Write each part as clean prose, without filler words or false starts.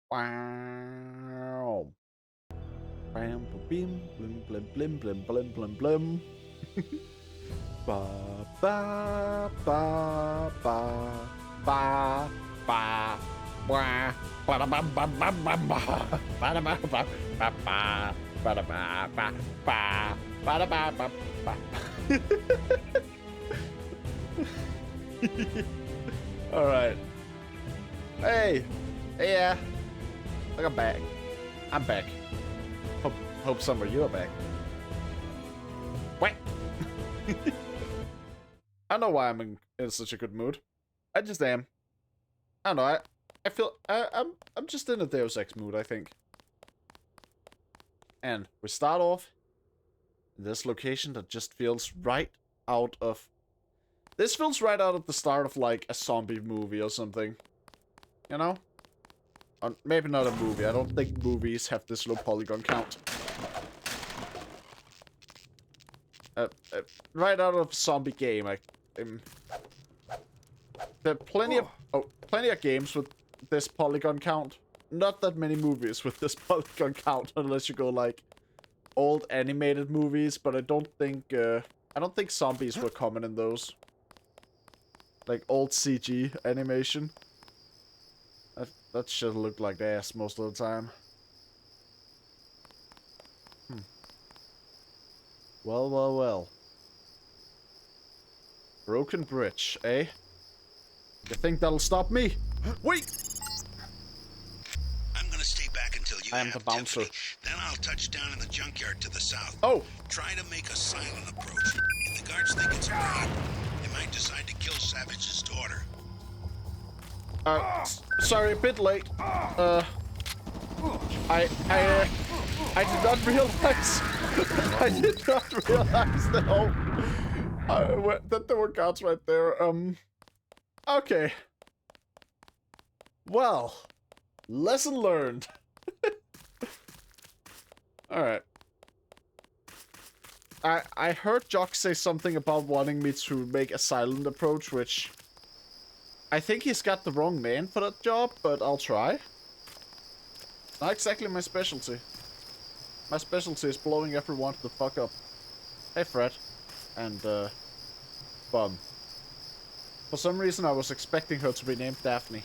Wow. Bam, bim, blim, blim, blim, blim, blim, blim, blim. Ba, ba, ba, ba, ba, ba, ba, ba, da, ba, ba, ba, ba, ba, ba, da, ba, ba, ba, ba, ba, da, ba, ba, ba, ba, da, ba, ba, ba. All right. Hey. Hey, yeah. Look, I'm back. I'm back. Hope some of you are back. What? I don't know why I'm in such a good mood. I just am. I don't know. I feel I'm just in a Deus Ex mood, I think. And we start off in this location that just feels right out of. This feels right out of the start of like a zombie movie or something. You know? Or maybe not a movie. I don't think movies have this low polygon count. Right out of a zombie game. There are plenty of games with this polygon count. Not that many movies with this polygon count, unless you go like old animated movies. But I don't think zombies were common in those. Like old CG animation. That shit looked like ass most of the time. Well, well, well. Broken bridge, eh? You think that'll stop me? Wait! I'm gonna stay back until you I am have the bouncer. Tiffany. Then I'll touch down in the junkyard to the south. Oh! Try to make a silent approach. If the guards think it's a raid, they might decide to kill Savage's daughter. Sorry, a bit late. I did not realize. I did not realize that there were guards right there. Okay. Well, lesson learned. Alright. I heard Jock say something about wanting me to make a silent approach, which I think he's got the wrong man for that job, but I'll try. Not exactly my specialty. My specialty is blowing everyone the fuck up. Hey, Fred. And, Bum. For some reason, I was expecting her to be named Daphne.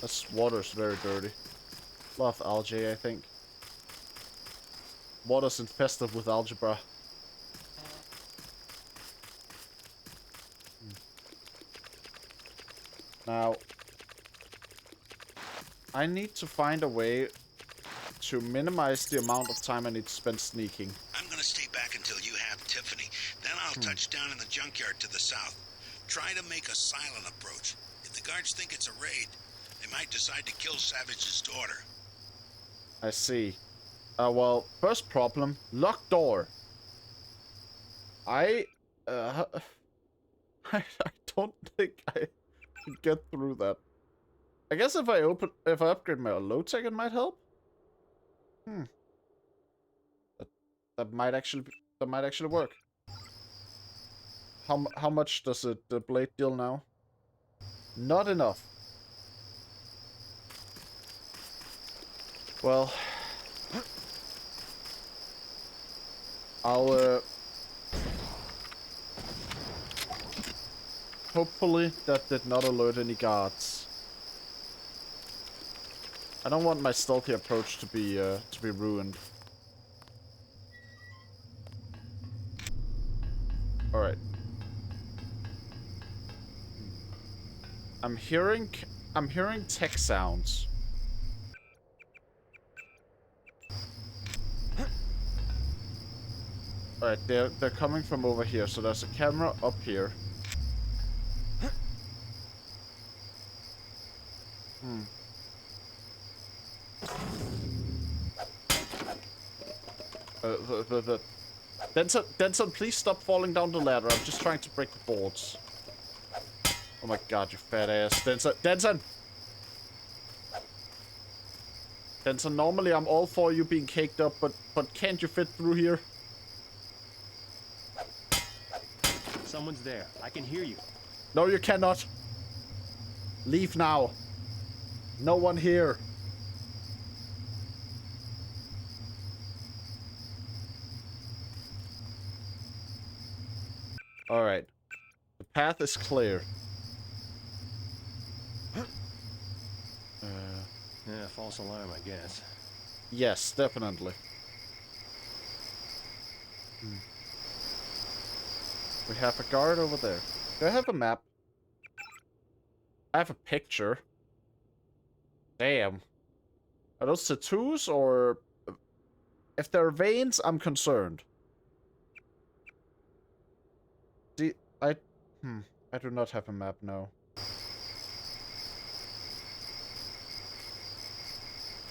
This water's very dirty. A lot of algae, I think. Water's infested with algebra. Now, I need to find a way to minimize the amount of time I need to spend sneaking. I'm gonna stay back until you have Tiffany. Then I'll touch down in the junkyard to the south. Try to make a silent approach. If the guards think it's a raid, they might decide to kill Savage's daughter. I see. Well, first problem, locked door. I don't think I can get through that. I guess if I upgrade my low tech, it might help. That might actually work. How much does the blade deal now? Not enough. Well, I'll hopefully that did not alert any guards. I don't want my stealthy approach to be ruined. All right. I'm hearing tech sounds. All right, they're coming from over here. So there's a camera up here. Denson, please stop falling down the ladder. I'm just trying to break the boards. Oh my god, you fat ass. Denson! Denson, normally I'm all for you being caked up, but can't you fit through here? Someone's there. I can hear you. No, you cannot. Leave now. No one here. Alright. The path is clear. Yeah, false alarm, I guess. Yes, definitely. We have a guard over there. Do I have a map? I have a picture. Damn. Are those tattoos or... If they're veins, I'm concerned. See, I do not have a map now.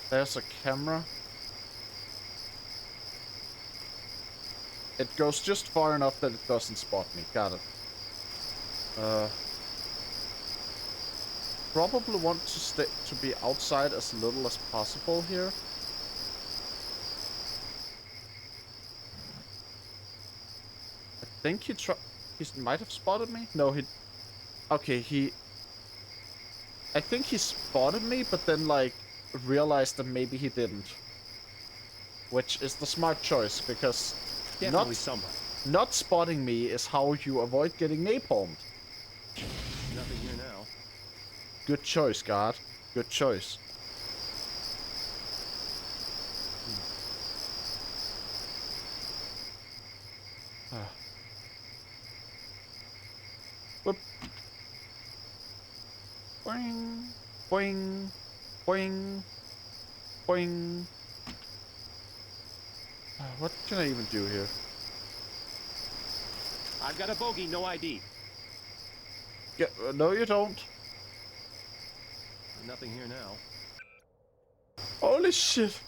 There's a camera. It goes just far enough that it doesn't spot me. Got it. Probably want to be outside as little as possible here. I think he might have spotted me. No, he. Okay, I think he spotted me, but then like realized that maybe he didn't. Which is the smart choice, because Definitely somebody. not spotting me is how you avoid getting napalmed. Nothing here now. Good choice, guard. Good choice. Whoop. Boing. Boing. Boing. Boing. What can I even do here? I've got a bogey, no ID. No, you don't. Nothing here now. Holy shit.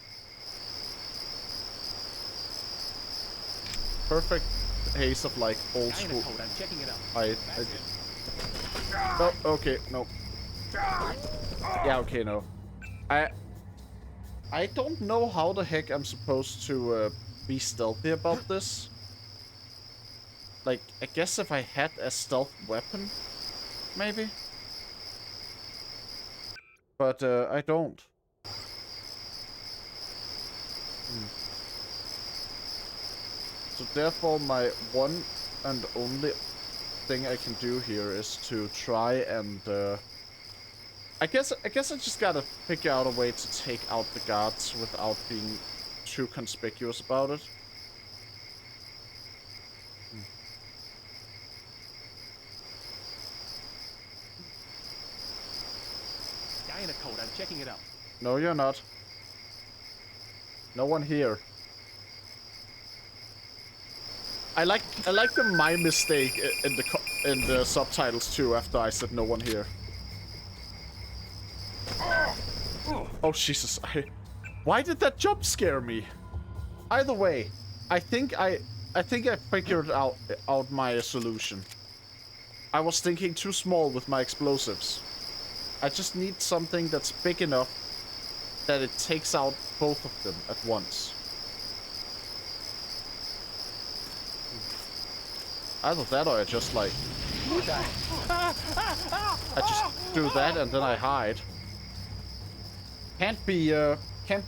Perfect haze of like old Guy in school. a coat, I'm checking it out. Oh, okay, no. Yeah, okay, no. I don't know how the heck I'm supposed to be stealthy about this. Like, I guess if I had a stealth weapon, maybe. But I don't. So therefore, my one and only thing I can do here is to try and I guess I just gotta figure out a way to take out the guards without being too conspicuous about it. Guy in a coat, I'm checking it out. No, you're not. No one here. I like the my mistake in the subtitles too. After I said no one here. Oh Jesus! Why did that jump scare me? Either way, I think I figured out my solution. I was thinking too small with my explosives. I just need something that's big enough that it takes out both of them at once. Either that or I just like... I just do that and then I hide. Can't be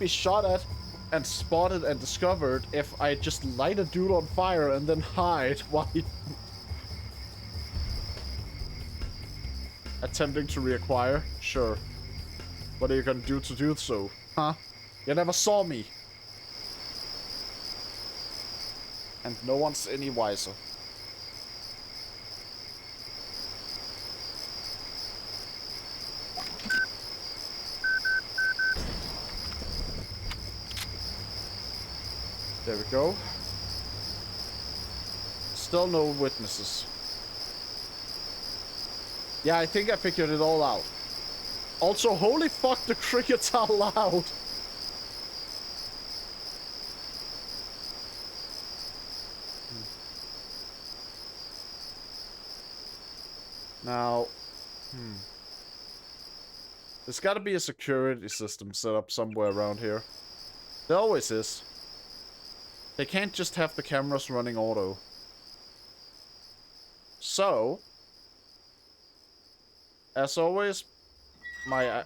shot at and spotted and discovered if I just light a dude on fire and then hide while he... Attempting to reacquire? Sure. What are you gonna do to do so? Huh? You never saw me. And no one's any wiser. There we go. Still no witnesses. Yeah, I think I figured it all out. Also, holy fuck, the crickets are loud. Now, there's gotta be a security system set up somewhere around here. There always is. They can't just have the cameras running auto. So, as always, my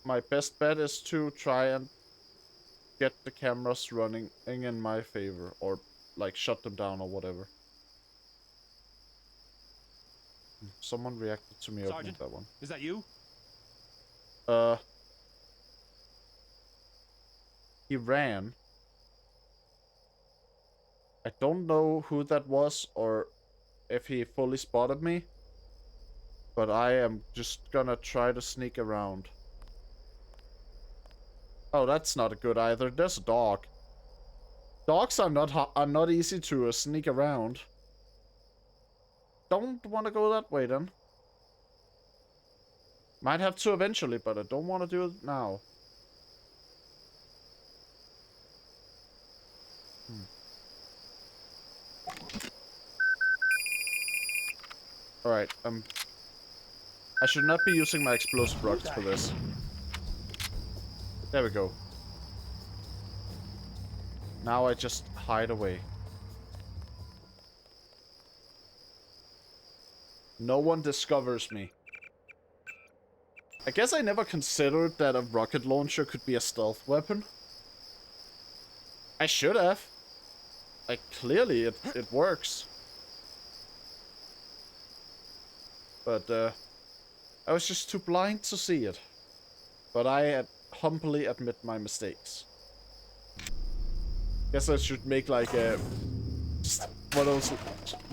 my best bet is to try and get the cameras running in my favor, or like shut them down or whatever. Someone reacted to me opening Sergeant, that one. is that you? He ran. I don't know who that was or if he fully spotted me, but I am just gonna try to sneak around. Oh, that's not good either. There's a dog. Dogs are not easy to sneak around. Don't want to go that way then. Might have to eventually, but I don't want to do it now. Alright, I should not be using my explosive rockets for this. There we go. Now I just hide away. No one discovers me. I guess I never considered that a rocket launcher could be a stealth weapon. I should have. Like, clearly it works. But, I was just too blind to see it. But I humbly admit my mistakes. Guess I should make like a just one of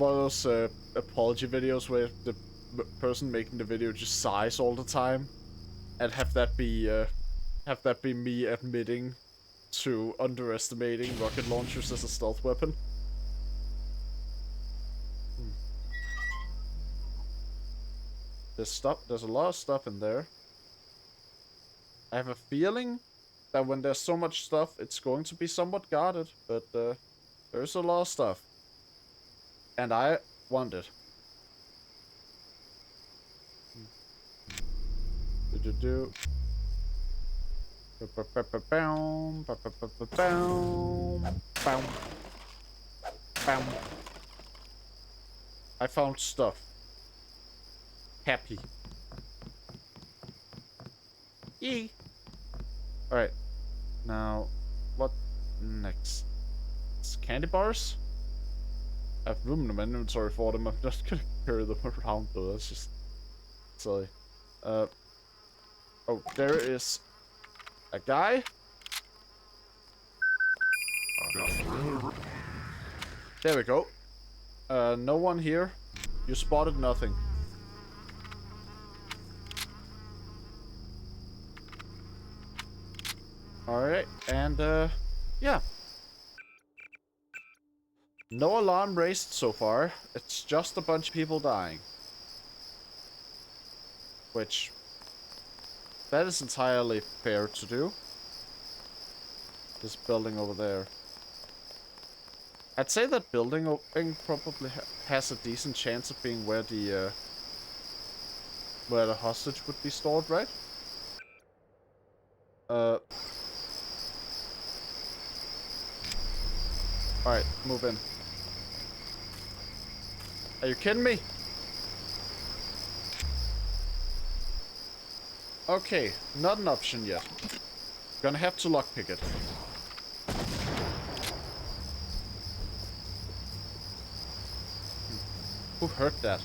those apology videos where the person making the video just sighs all the time, and have that be me admitting to underestimating rocket launchers as a stealth weapon. There's a lot of stuff in there. I have a feeling that when there's so much stuff, it's going to be somewhat guarded, but there's a lot of stuff. And I want it. I found stuff. Happy. Yee. Alright. Now, what next? It's candy bars? I have room in my inventory for them. I'm just gonna carry them around though. That's just silly. Oh, there is a guy. There we go. No one here. You spotted nothing. Alright, and yeah. No alarm raised so far. It's just a bunch of people dying. Which, that is entirely fair to do. This building over there. I'd say that building probably has a decent chance of being where the hostage would be stored, right? Alright, move in. Are you kidding me? Okay, not an option yet. Gonna have to lockpick it. Who hurt that?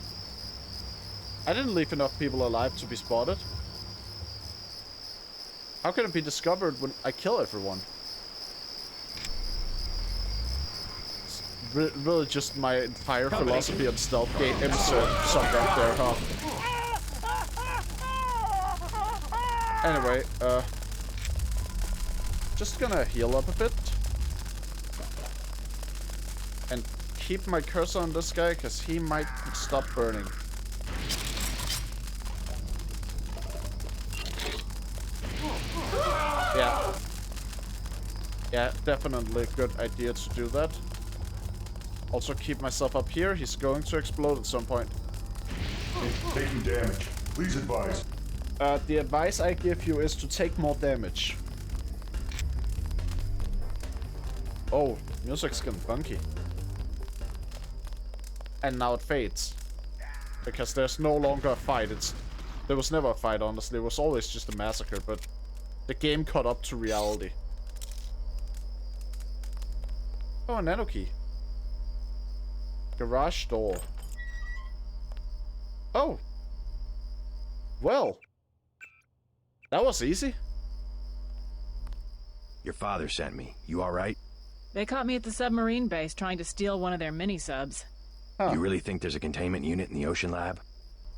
I didn't leave enough people alive to be spotted. How can it be discovered when I kill everyone? Really just my entire philosophy on stealth games summed up there, huh? Anyway, just gonna heal up a bit. And keep my cursor on this guy, because he might stop burning. Yeah. Yeah, definitely a good idea to do that. Also keep myself up here. He's going to explode at some point. Taking damage. Please advise. The advice I give you is to take more damage. Oh, music's getting funky. And now it fades. Because there's no longer a fight. There was never a fight, honestly. It was always just a massacre, but the game caught up to reality. Oh, a nano key. Garage door. Oh. Well. That was easy. Your father sent me. You alright? They caught me at the submarine base trying to steal one of their mini-subs. Huh. You really think there's a containment unit in the ocean lab?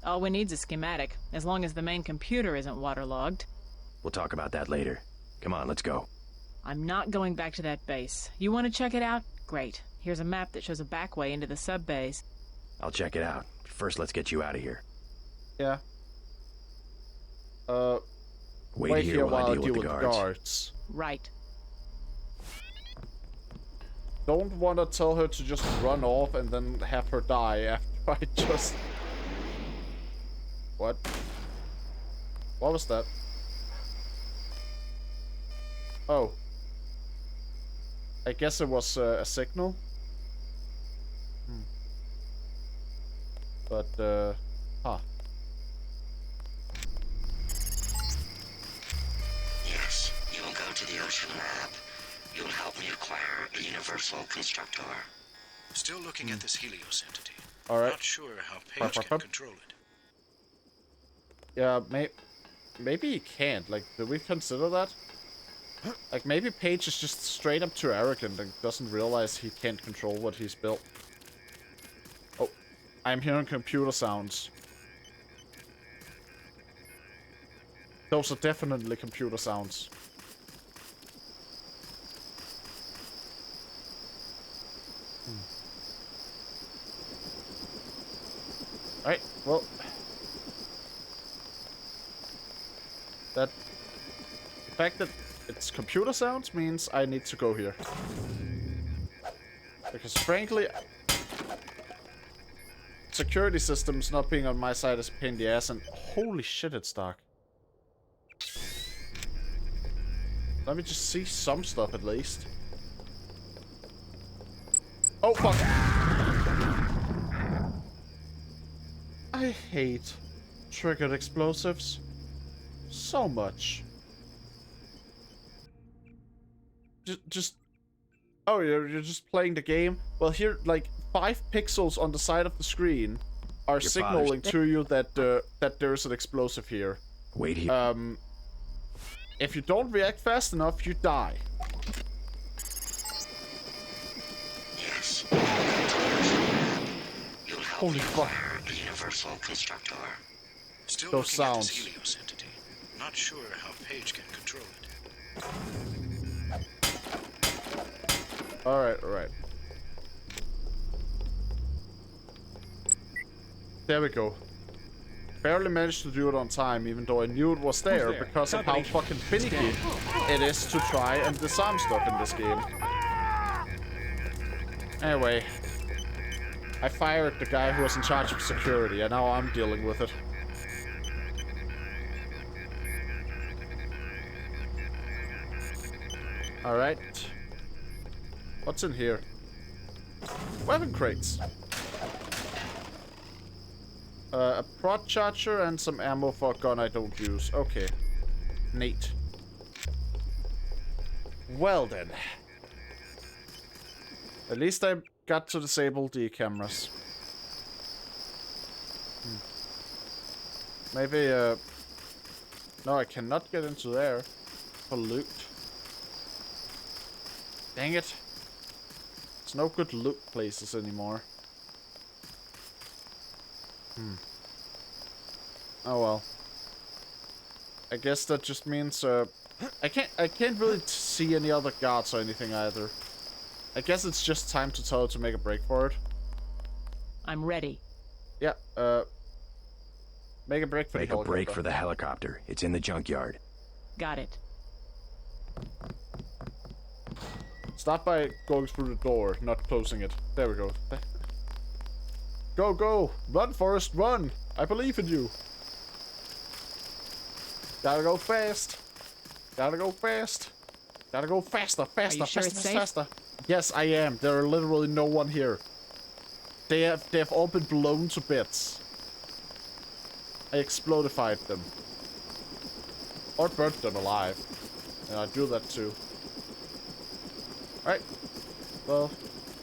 All we need's a schematic, as long as the main computer isn't waterlogged. We'll talk about that later. Come on, let's go. I'm not going back to that base. You want to check it out? Great. Here's a map that shows a back way into the sub-base. I'll check it out. First, let's get you out of here. Yeah. Wait here while I deal with the guards. Right. Don't want to tell her to just run off and then have her die after I just... What? What was that? Oh. I guess it was a signal. But, huh. Yes, you will go to the ocean lab. You will help me acquire a universal constructor. Still looking at this Helios entity. Alright. Not sure how Paige can control it. Yeah, maybe he can't. Like, did we consider that? Like, maybe Paige is just straight up too arrogant and doesn't realize he can't control what he's built. Oh, I'm hearing computer sounds. Those are definitely computer sounds. Alright, well... The fact that it's computer sounds means I need to go here. Because frankly... Security systems not being on my side is a pain in the ass, and holy shit, it's dark. Let me just see some stuff at least. Oh, fuck! I hate triggered explosives so much. Just oh, you're just playing the game? Well, here, like, 5 pixels on the side of the screen are signaling to you that that there's an explosive here. Wait here. If you don't react fast enough, you die. Yes. You'll help Holy me fuck. acquire a universal constructor. Still Those looking sounds. at this Helios entity. Not sure how Paige can control it. Alright, alright. There we go. Barely managed to do it on time, even though I knew it was there because of how fucking finicky it is to try and disarm stuff in this game. Anyway, I fired the guy who was in charge of security, and now I'm dealing with it. Alright. What's in here? Weapon crates. A prod charger and some ammo for a gun I don't use. Okay. Neat. Well then. At least I got to disable the cameras. Maybe, no, I cannot get into there for loot. Dang it. There's no good loot places anymore. Oh well. I guess that just means I can't really see any other guards or anything either. I guess it's just time to tell her to make a break for it. I'm ready. Yeah, make a break for the helicopter. Make a break for the helicopter. It's in the junkyard. Got it. Start by going through the door, not closing it. There we go. Go, go! Run, Forrest, run! I believe in you! Gotta go fast! Gotta go fast! Gotta go faster, faster, Are you sure faster, it's safe? faster! Yes, I am. There are literally no one here. They have all been blown to bits. I explodified them. Or burnt them alive. And I do that too. Alright. Well,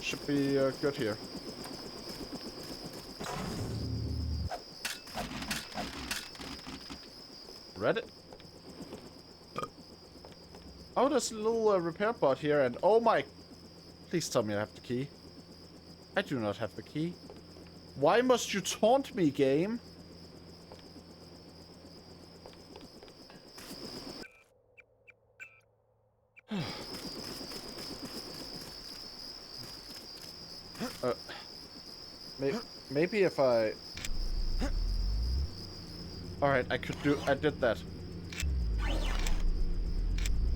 should be good here. Read it? Oh, there's a little repair bot here, and oh my... Please tell me I have the key. I do not have the key. Why must you taunt me, game? Maybe if I... Alright, I did that.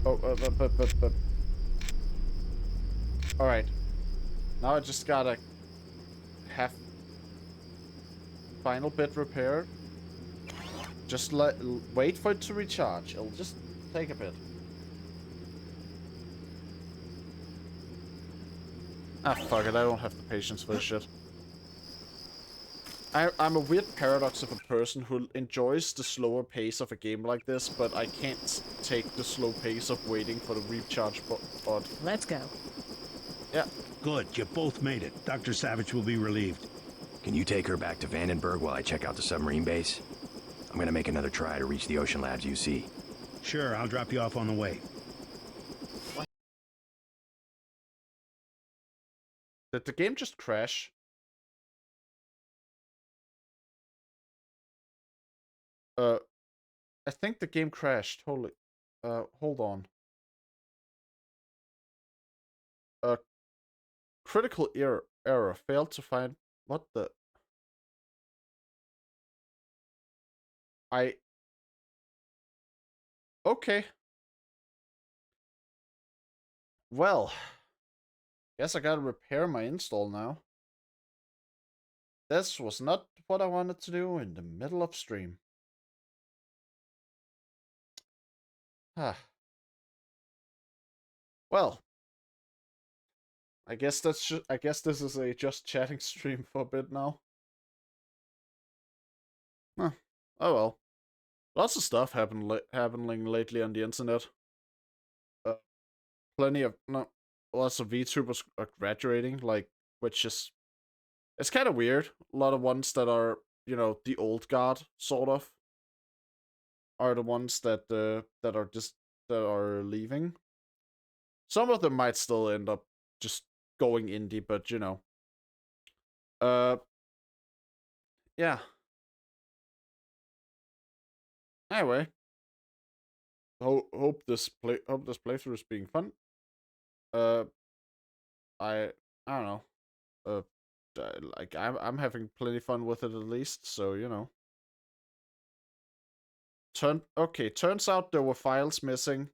Oh, but... Alright. Now I just gotta have final bit repaired. Just wait for it to recharge. It'll just take a bit. Ah, fuck it. I don't have the patience for this shit. I'm a weird paradox of a person who enjoys the slower pace of a game like this, but I can't take the slow pace of waiting for the recharge pod. Let's go. Yeah. Good, you both made it. Dr. Savage will be relieved. Can you take her back to Vandenberg while I check out the submarine base? I'm gonna make another try to reach the Ocean Labs UC. Sure, I'll drop you off on the way. Did the game just crash? I think the game crashed. Holy, hold on. Critical error. Failed to find... What the... Okay. Well. Guess I gotta repair my install now. This was not what I wanted to do in the middle of stream. Ah. Well. I guess this is a just chatting stream for a bit now. Huh. Oh well. Lots of stuff happening lately on the internet. Plenty of lots of VTubers are graduating, like, which is it's kind of weird. A lot of ones that are, you know, the old guard sort of are the ones that are leaving. Some of them might still end up just going indie, but you know. Yeah. Anyway, hope this playthrough is being fun. I don't know. Like I'm having plenty fun with it at least, so you know. Turns out there were files missing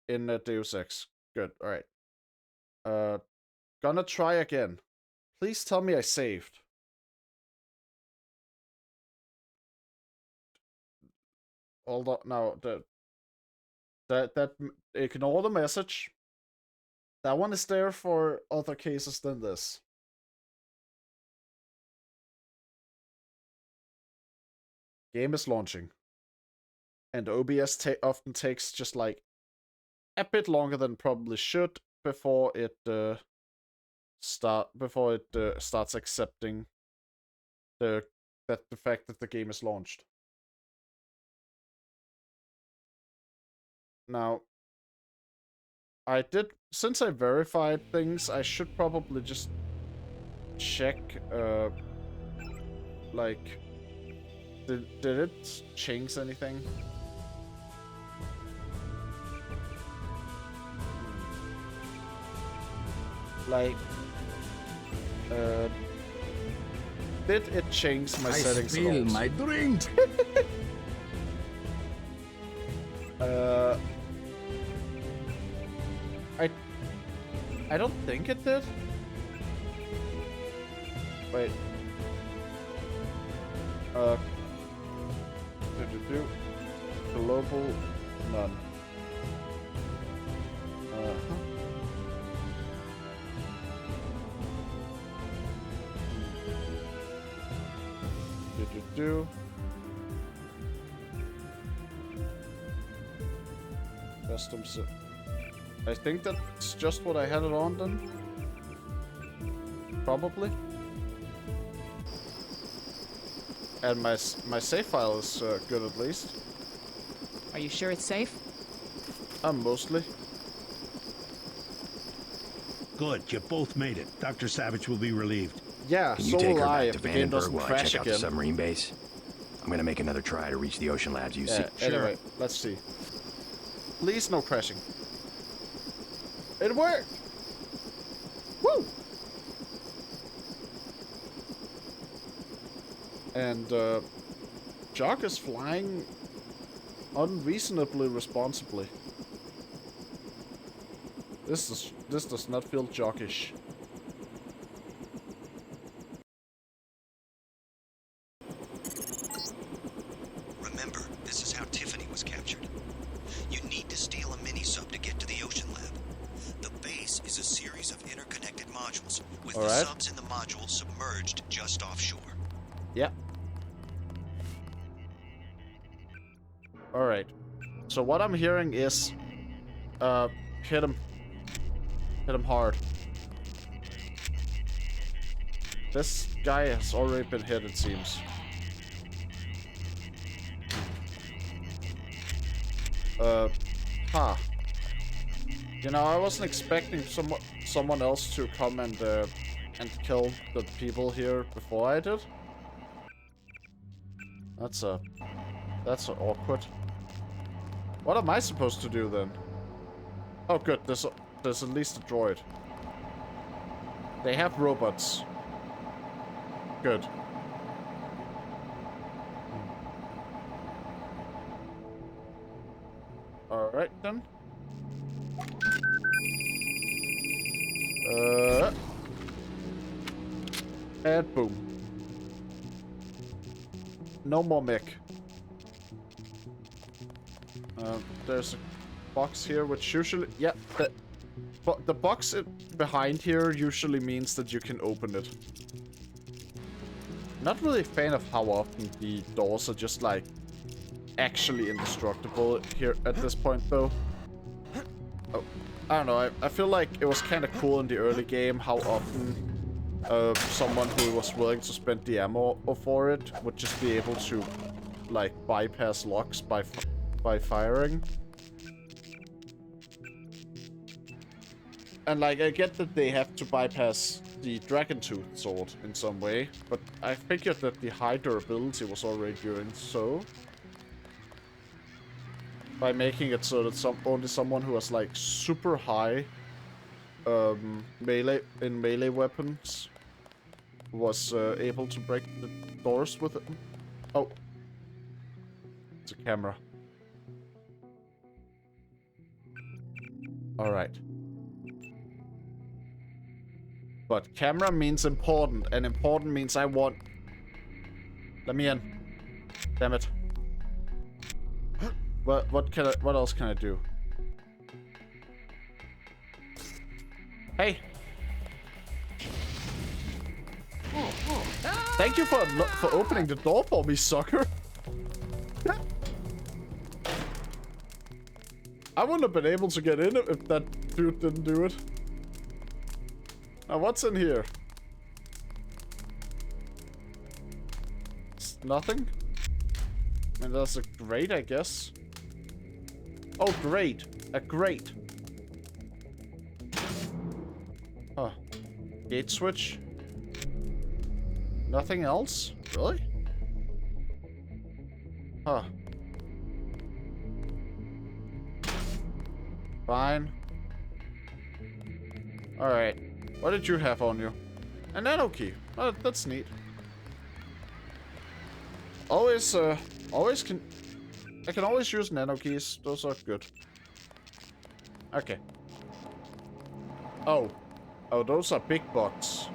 in Deus Ex. Good. All right. Gonna try again. Please tell me I saved. Hold on. Now that ignore the message. That one is there for other cases than this. Game is launching. And OBS often takes just like a bit longer than probably should before it starts accepting the fact that the game is launched. Now, since I verified things, I should probably just check, like, did it change anything? Like, did it change my settings at all? My drink. I don't think it did. Wait. Global none. customs. I think that's just what I had it on then. Probably. And my save file is good at least. Are you sure it's safe? Mostly. Good, you both made it. Dr. Savage will be relieved. Yeah, Can so you take will her I back if to the game Vandenberg doesn't while I crash check out the again. submarine base? I'm gonna make another try to reach the Ocean Labs UC. Yeah, anyway, let's see. Please no crashing. It worked! Woo! And, Jock is flying unreasonably responsibly. This does not feel jockish. Remember, this is how Tiffany was captured. You need to steal a mini-sub to get to the Ocean Lab. The base is a series of interconnected modules, with the subs in the module submerged just offshore. Yeah. Alright. So what I'm hearing is, hit him. Hit him hard. This guy has already been hit, it seems. Huh. You know, I wasn't expecting someone else to come and kill the people here before I did. That's awkward. What am I supposed to do then? Oh, good. There's at least a droid. They have robots. Good. Alright then. And boom. No more mech. There's a box here, which usually... Yeah, the box behind here usually means that you can open it. Not really a fan of how often the doors are just, like, actually indestructible here at this point, though. Oh, I don't know, I feel like it was kind of cool in the early game how often someone who was willing to spend the ammo for it would just be able to, like, bypass locks by firing. And, like, I get that they have to bypass the Dragon Tooth sword in some way, but I figured that the high durability was already doing so. By making it so that only someone who has, like, super high melee weapons was able to break the doors with it. Oh. It's a camera. Alright. But camera means important, and important means I want... Let me in. Damn it. What else can I do? Hey. Thank you for opening the door for me, sucker. I wouldn't have been able to get in if that dude didn't do it. Now, what's in here? It's nothing? I mean, that's a grate, I guess. Oh, great. A grate. Huh. Gate switch. Nothing else? Really? Huh. Fine. Alright. What did you have on you? A nano key. Oh, that's neat. Always can... I can always use nano keys. Those are good. Okay. Oh. Oh, those are big butts.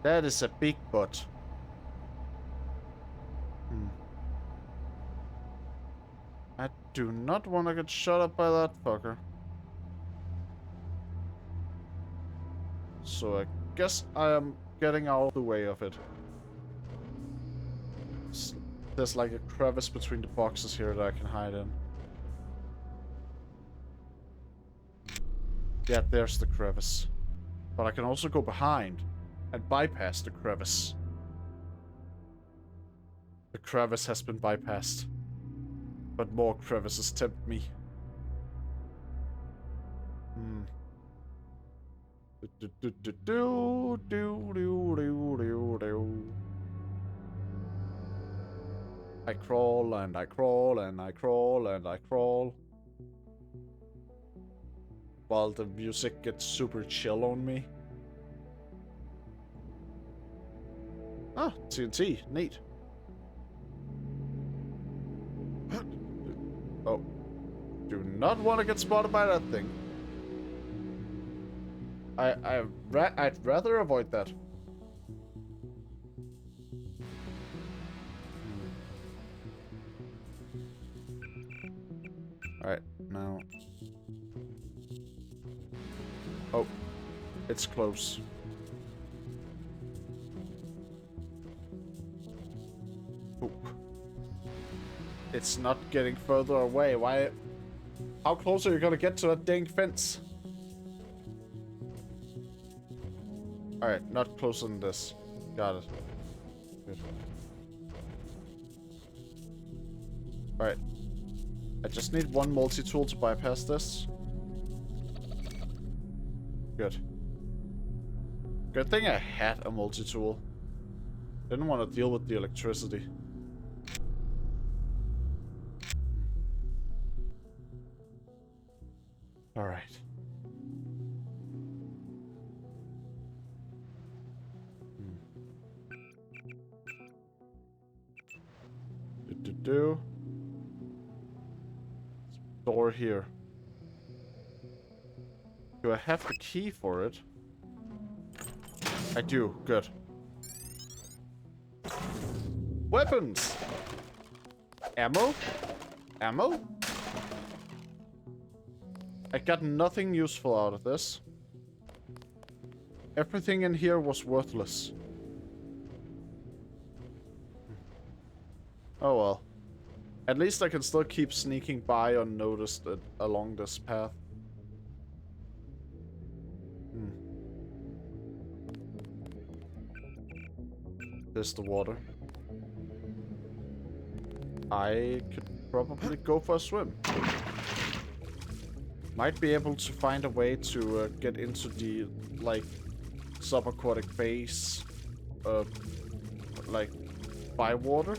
That is a big butt. I do not want to get shot up by that fucker. So I guess I am getting out of the way of it. There's like a crevice between the boxes here that I can hide in. Yeah, there's the crevice. But I can also go behind and bypass the crevice. The crevice has been bypassed. But more crevices tempt me. I crawl and I crawl and I crawl and I crawl. While the music gets super chill on me. Ah, TNT. Neat. Oh. Do not want to get spotted by that thing. I'd rather avoid that. Alright, now. Oh, it's close. Oop. It's not getting further away. Why? How close are you gonna get to that dang fence? Alright, not closer than this. Got it. Good. Alright. I just need one multi-tool to bypass this. Good. Good thing I had a multi-tool. Didn't want to deal with the electricity. Alright. Door here. Do I have the key for it? I do. Good. Weapons! Ammo? Ammo? I got nothing useful out of this. Everything in here was worthless. Oh well. At least I can still keep sneaking by unnoticed along this path. There's the water. I could probably go for a swim. Might be able to find a way to get into the, like, subaquatic base, like, by water.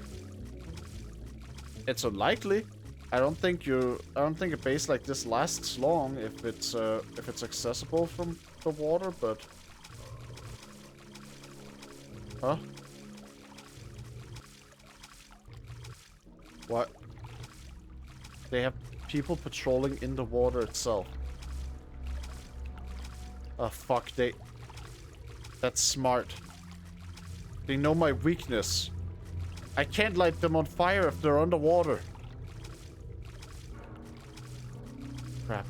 It's unlikely. I don't think a base like this lasts long if it's accessible from the water, but huh? What? They have people patrolling in the water itself. Oh fuck, that's smart. They know my weakness. I can't light them on fire if they're underwater. Crap.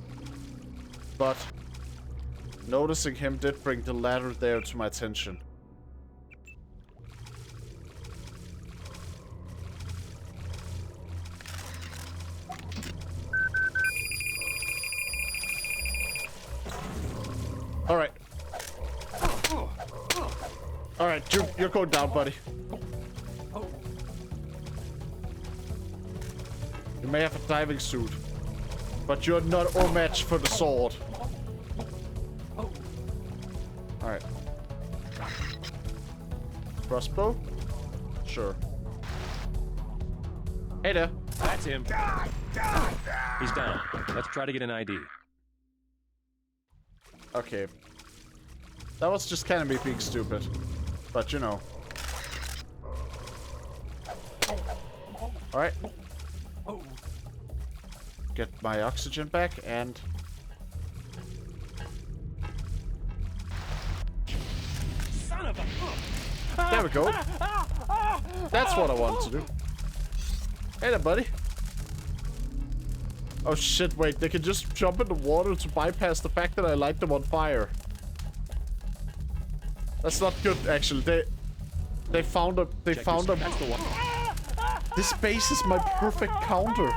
But noticing him did bring the ladder there to my attention. Alright. Alright, you're going down, buddy. You may have a diving suit, but you're not a match for the sword. Alright. Crossbow? Sure. Hey there. That's him. He's down. Let's try to get an ID. Okay. That was just kind of me being stupid. But, you know. Alright. Get my oxygen back and... Son of a... There we go. That's what I wanted to do. Hey there, buddy. Oh shit, wait. They can just jump in the water to bypass the fact that I light them on fire. That's not good, actually. They found a... That's the one. This base is my perfect counter.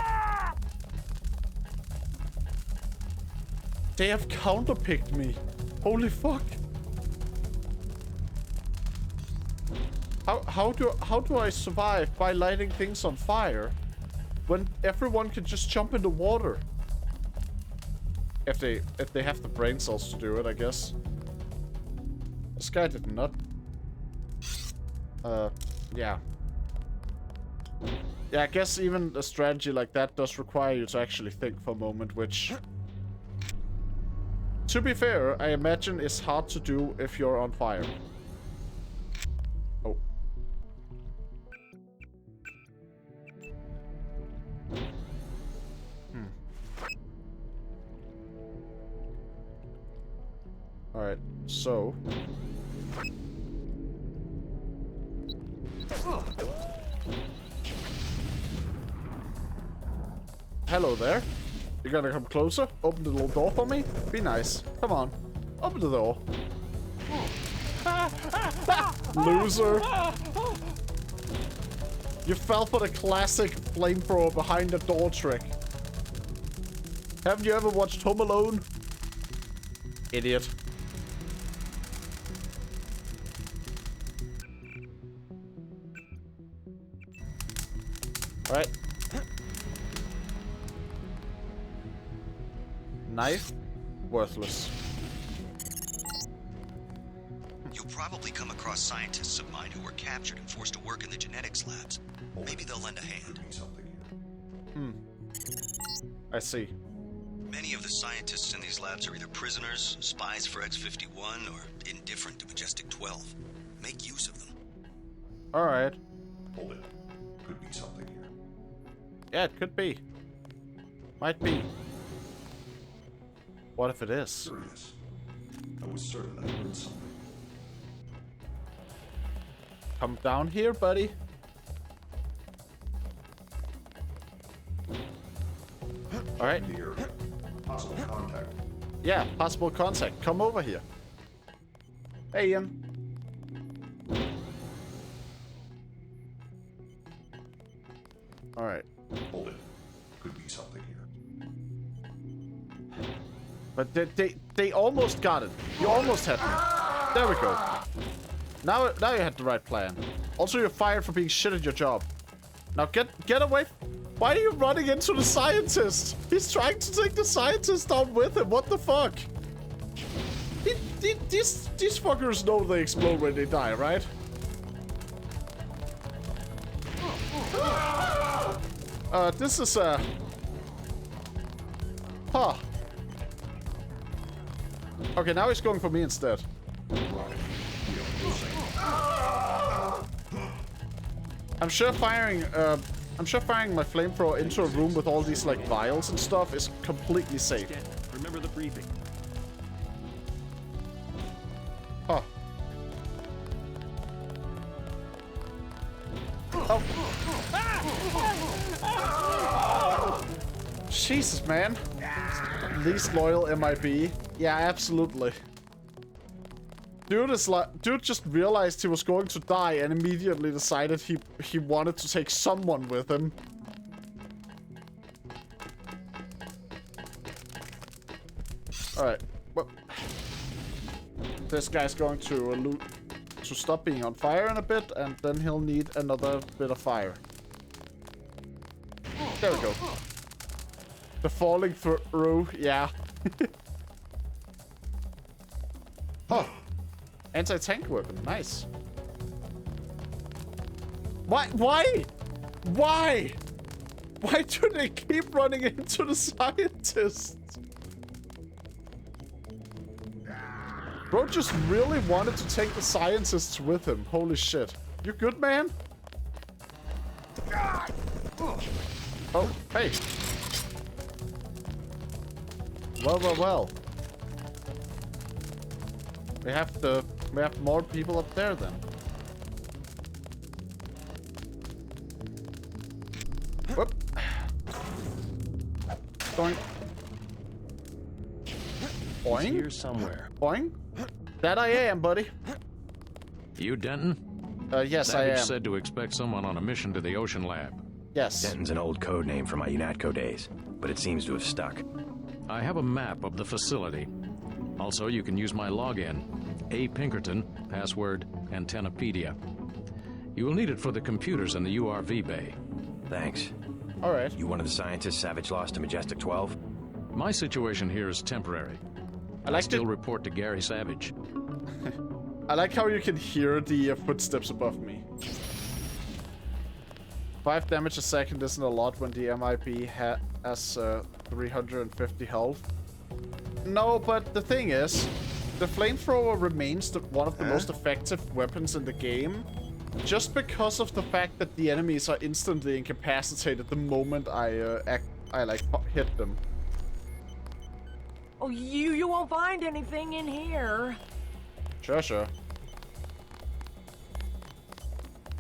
They have counterpicked me. Holy fuck. How do I survive by lighting things on fire when everyone can just jump in the water? If they have the brain cells to do it, I guess. This guy did not. Yeah. Yeah, I guess even a strategy like that does require you to actually think for a moment, which, to be fair, I imagine is hard to do if you're on fire. Oh. Alright, so... Hello there. You gonna come closer? Open the little door for me? Be nice. Come on. Open the door. Loser. You fell for the classic flamethrower behind the door trick. Haven't you ever watched Home Alone? Idiot. Alright. Knife? Worthless. You'll probably come across scientists of mine who were captured and forced to work in the genetics labs. Maybe they'll lend a hand. I see. Many of the scientists in these labs are either prisoners, spies for X-51, or indifferent to Majestic 12. Make use of them. Alright. Hold it. Could be something here. Yeah, it could be. Might be. What if it is? Serious. I was certain I heard something. Come down here, buddy. Alright. Here. Possible contact. Yeah, possible contact. Come over here. Hey, Ian. Alright. Hold it. Could be something here. But they almost got it. You almost had me. There we go. Now you had the right plan. Also, you're fired for being shit at your job. Now get away. Why are you running into the scientist? He's trying to take the scientist down with him. What the fuck? These fuckers know they explode when they die, right? This is huh. Okay, now he's going for me instead. I'm sure firing my flamethrower into a room with all these like vials and stuff is completely safe. Remember the briefing. Huh. Oh. Jesus, man. Least loyal MIB. Yeah, absolutely. Dude just realized he was going to die and immediately decided he wanted to take someone with him. Alright. Well, this guy's going to stop being on fire in a bit, and then he'll need another bit of fire. There we go. The falling through, yeah. Oh. Anti-tank weapon, nice. Why? Why? Why? Why do they keep running into the scientists? Bro just really wanted to take the scientists with him. Holy shit. You good, man? Oh, hey. Well. We have more people up there then. Whoop. Boing. Boing. He's here somewhere. Boing. That I am, buddy. You Denton? Yes, I am. Savage said to expect someone on a mission to the Ocean Lab. Yes. Denton's an old code name from my UNATCO days, but it seems to have stuck. I have a map of the facility. Also, you can use my login, A. Pinkerton, password Antennapedia. You will need it for the computers in the URV bay. Thanks. All right. You one of the scientists Savage lost to Majestic 12? My situation here is temporary. I still report to Gary Savage. I like how you can hear the footsteps above me. 5 damage a second isn't a lot when the MIB has 350 health. No, but the thing is, the flamethrower remains one of the most effective weapons in the game, just because of the fact that the enemies are instantly incapacitated the moment I like hit them. Oh, you won't find anything in here. Sure.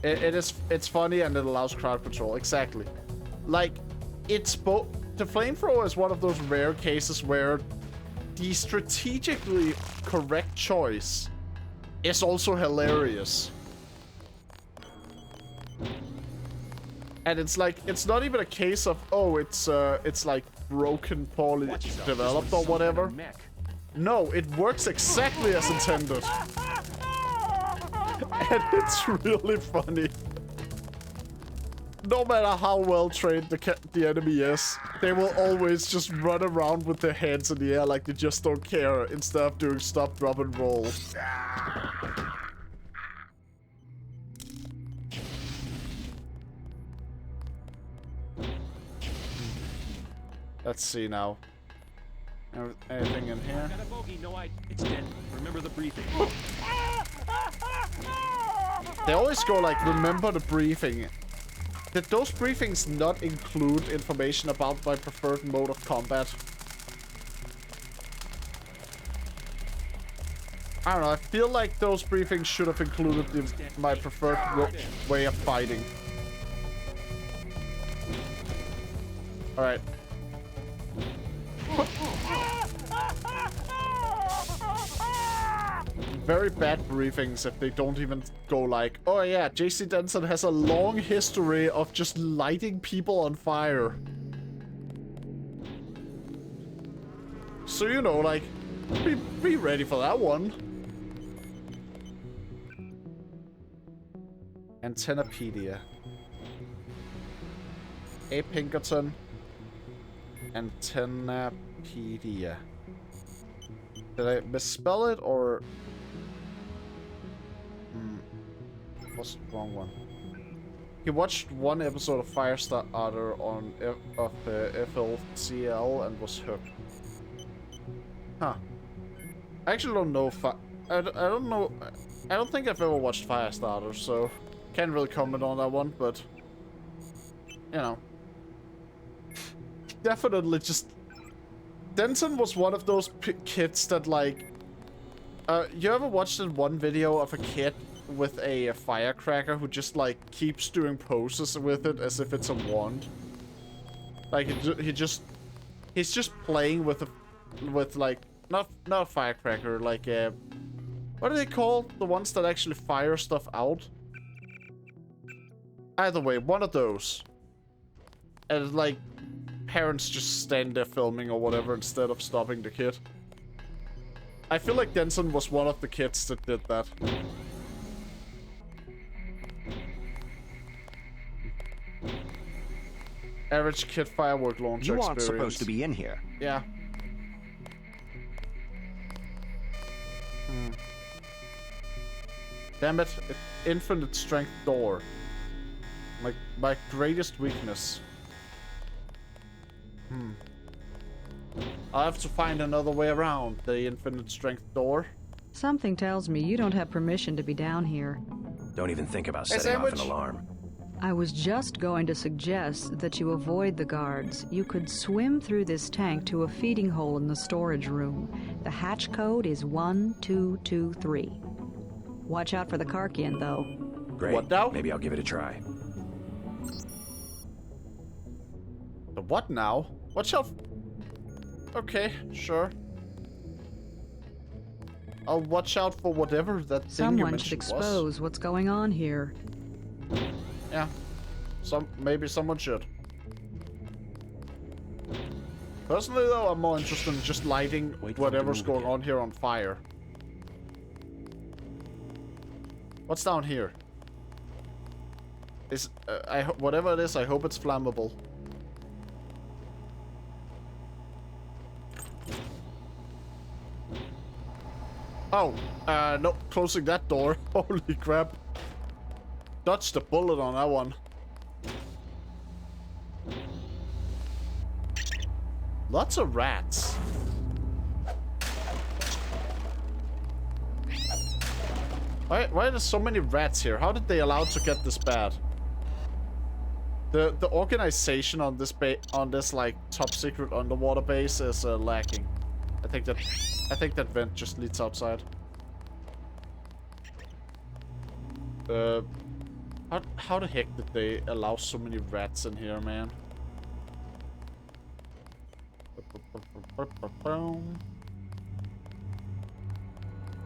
It's funny and it allows crowd control. Exactly. Like, it's both. The flamethrower is one of those rare cases where the strategically correct choice is also hilarious. And it's like, it's not even a case of, oh, it's like broken, poorly developed or whatever. No, it works exactly as intended. And it's really funny. No matter how well trained the enemy is, they will always just run around with their hands in the air like they just don't care, instead of doing stop, drop, and roll. Let's see now. Anything in here? It's dead. Remember the briefing. They always go like, remember the briefing. Did those briefings not include information about my preferred mode of combat? I don't know, I feel like those briefings should have included my preferred way of fighting. Alright. Very bad briefings if they don't even go like, oh yeah, JC Denson has a long history of just lighting people on fire. So, you know, like, be ready for that one. Antennapedia. A. Pinkerton. Antennapedia. Did I misspell it or... What's the wrong one? He watched one episode of Firestarter on FLCL and was hooked. Huh. I actually don't know if I don't know. I don't think I've ever watched Firestarter, so can't really comment on that one, but you know. Definitely just... Denton was one of those kids that like... you ever watched that one video of a kid with a firecracker who just like keeps doing poses with it as if it's a wand? Like he's just playing with like not a firecracker, like what are they called? The ones that actually fire stuff out? Either way, one of those. And like parents just stand there filming or whatever instead of stopping the kid. I feel like Denson was one of the kids that did that. Average kid firework launcher You experience. aren't supposed to be in here. Yeah. Damn it, infinite strength door. My greatest weakness. I'll have to find another way around the infinite strength door. Something tells me you don't have permission to be down here. Don't even think about setting off an alarm. I was just going to suggest that you avoid the guards. You could swim through this tank to a feeding hole in the storage room. The hatch code is 1223. Watch out for the Karkian, though. Great. What now? Maybe I'll give it a try. The what now? Watch out. Okay, sure. I'll watch out for whatever that thing you Someone mentioned should expose what's going on here. Yeah. Maybe someone should. Personally, though, I'm more interested in just lighting whatever's going on here on fire. What's down here? Is whatever it is, I hope it's flammable. Oh, no, closing that door. Holy crap. Dodged the bullet on that one. Lots of rats. Why are there so many rats here? How did they allow it to get this bad? The organization on this like top secret underwater base is lacking. I think that vent just leads outside. How the heck did they allow so many rats in here, man?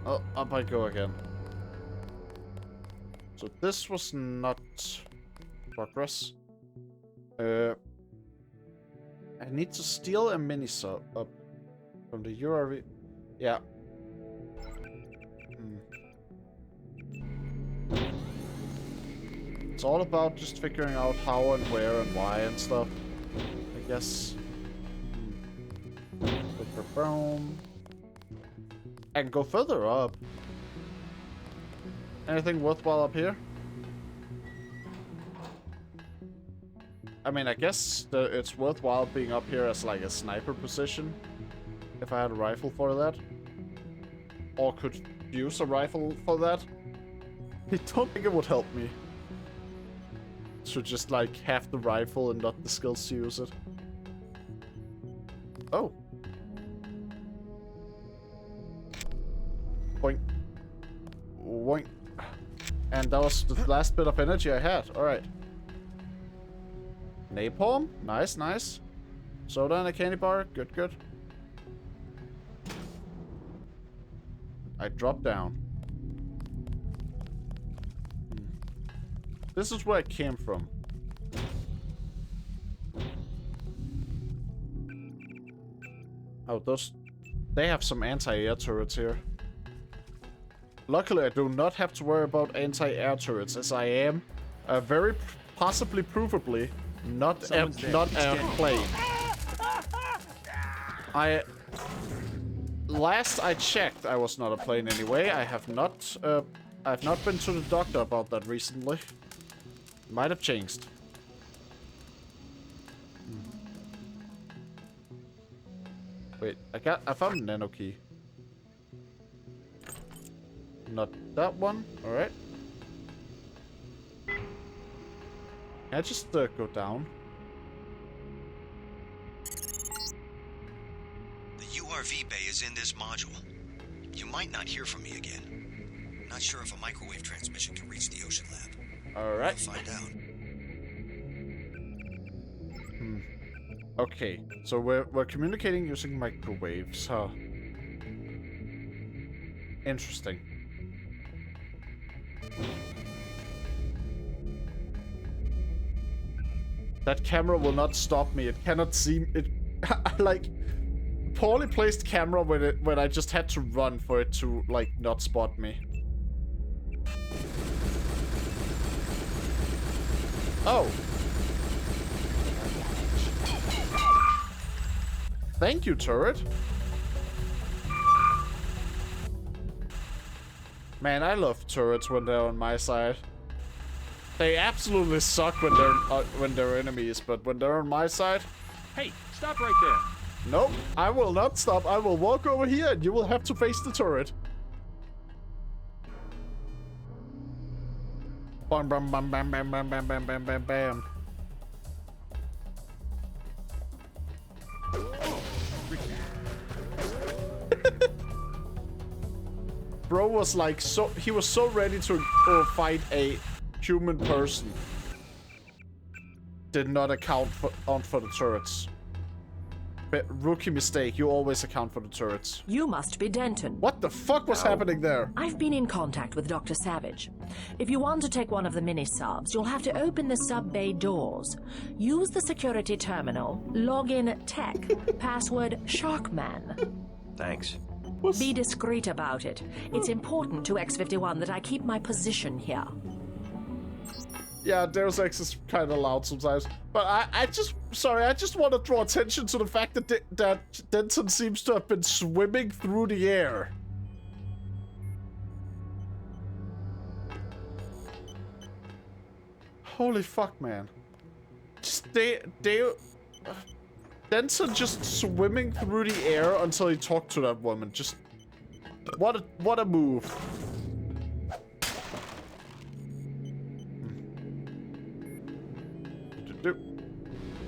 Oh, up I go again. So this was not progress. I need to steal a mini sub up from the URV. Yeah. It's all about just figuring out how and where and why and stuff, I guess. I can go further up. Anything worthwhile up here? I mean, I guess it's worthwhile being up here as like a sniper position. If I had a rifle for that. Or could use a rifle for that. I don't think it would help me. To just like have the rifle and not the skills to use it. Oh. Boink. Boink. And that was the last bit of energy I had. Alright. Napalm? Nice, nice. Soda and a candy bar? Good, good. I dropped down. This is where I came from. Oh, those... They have some anti-air turrets here. Luckily, I do not have to worry about anti-air turrets, as I am very possibly, provably, not a plane. Last I checked, I was not a plane anyway. I have not been to the doctor about that recently. Might have changed. Wait, I found a nano key. Not that one. All right. Can I just go down? The URV bay is in this module. You might not hear from me again. Not sure if a microwave transmission can reach the ocean lab. All right. We'll find out. Okay, so we're communicating using microwaves, huh? Interesting. That camera will not stop me. It cannot see it. Like poorly placed camera when I just had to run for it to like not spot me. Oh. Thank you, turret. Man, I love turrets when they're on my side. They absolutely suck when they're enemies, but when they're on my side... Hey, stop right there. Nope, I will not stop. I will walk over here and you will have to face the turret. Bam, bam, bam, bam, bam, bam, bam, bam, bam, bam, bam. Bro was like he was so ready to fight a human person. Did not account for the turrets. Rookie mistake. You always account for the turrets. You must be Denton. What the fuck was happening there? I've been in contact with Dr. Savage. If you want to take one of the mini-subs, you'll have to open the sub-bay doors. Use the security terminal, log in tech, password Sharkman. Thanks. Be discreet about it. It's important to X-51 that I keep my position here. Yeah, Deus Ex is kind of loud sometimes. But I just want to draw attention to the fact that that Denton seems to have been swimming through the air. Holy fuck, man. Just Denton just swimming through the air until he talked to that woman. Just what a move.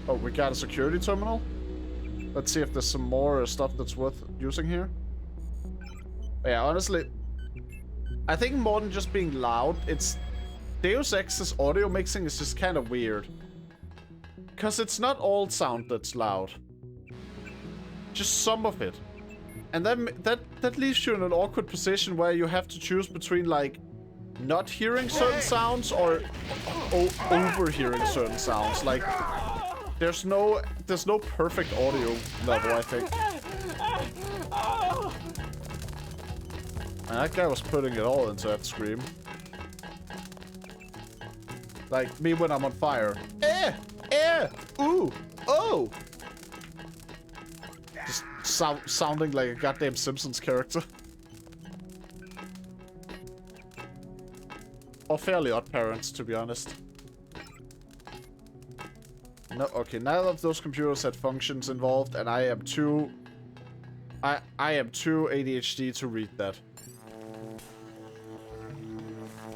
Oh, we got a security terminal? Let's see if there's some more stuff that's worth using here. Yeah, honestly, I think more than just being loud, it's Deus Ex's audio mixing is just kind of weird. Because it's not all sound that's loud. Just some of it. And then that leaves you in an awkward position where you have to choose between, like, not hearing certain sounds or overhearing certain sounds. Like, there's no perfect audio level, I think. And that guy was putting it all into that scream. Like me when I'm on fire. Ooh, oh. Just sounding like a goddamn Simpsons character. Or Fairly Odd Parents, to be honest. No, okay, neither of those computers had functions involved, and I am too ADHD to read that.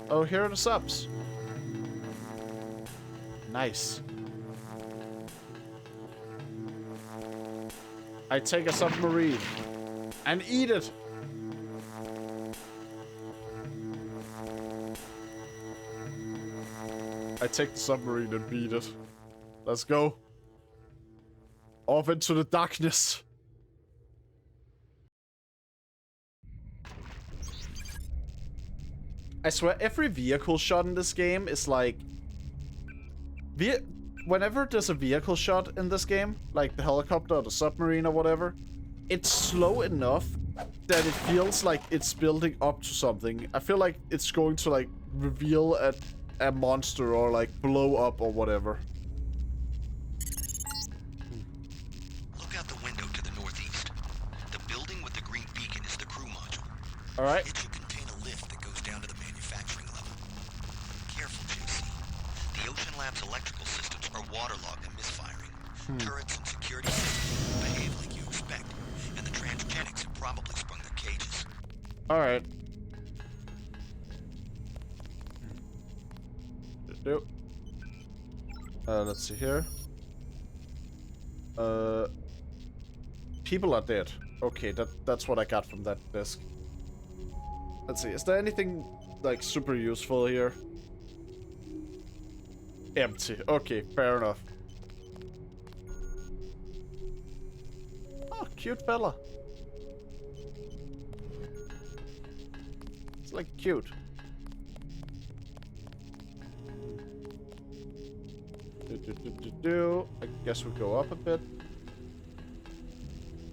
Oh, here are the subs. Nice. I take a submarine and eat it. I take the submarine and beat it. Let's go. Off into the darkness. I swear, every vehicle shot in this game is like... Whenever there's a vehicle shot in this game, like the helicopter or the submarine or whatever, it's slow enough that it feels like it's building up to something. I feel like it's going to, like, reveal a monster or, like, blow up or whatever. Look out the window to the northeast. The building with the green beacon is the crew module. Alright. It should contain a lift that goes down to the manufacturing level. Careful, JC. The Ocean Lab's electrical systems are waterlogged and misfiring. Turrets and security systems behave like you expect, and the transgenics have probably sprung their cages. Alright. Let's see here. People are dead. Okay, that's what I got from that disc. Let's see, is there anything, like, super useful here? Empty. Okay, fair enough. Oh, cute fella. It's, like, cute. I guess we go up a bit.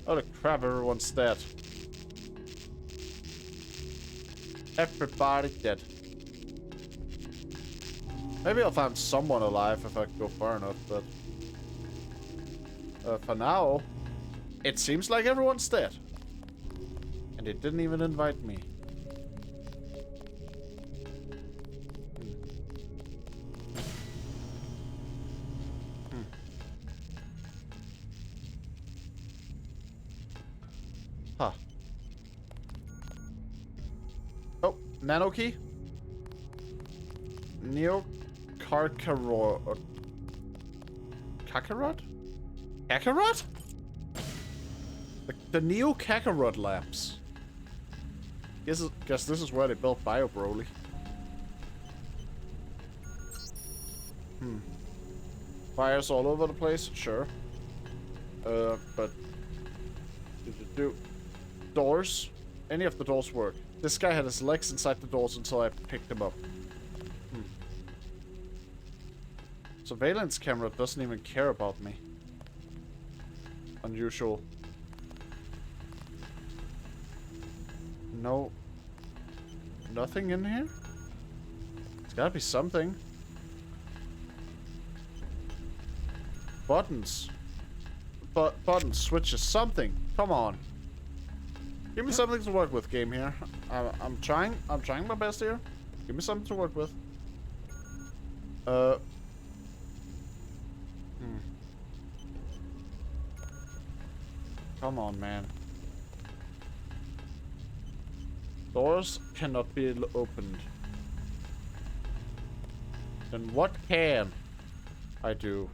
Oh, the crap, everyone's dead. Everybody dead. Maybe I'll find someone alive if I go far enough, but... for now, it seems like everyone's dead. And they didn't even invite me. Huh. Oh, nano key? Neo Kakarot. Kakarot? Kakarot? The Neo Kakarot labs. Guess this is where they built Bio Broly. Fires all over the place? Sure. But... Doors? Any of the doors work. This guy had his legs inside the doors until I picked him up. Surveillance camera doesn't even care about me. Unusual. No. Nothing in here? There's gotta be something. Buttons. Buttons, switches, something. Come on. Give me something to work with, game here. I'm trying my best here. Give me something to work with. Come on, man. Doors cannot be opened. Then what can I do?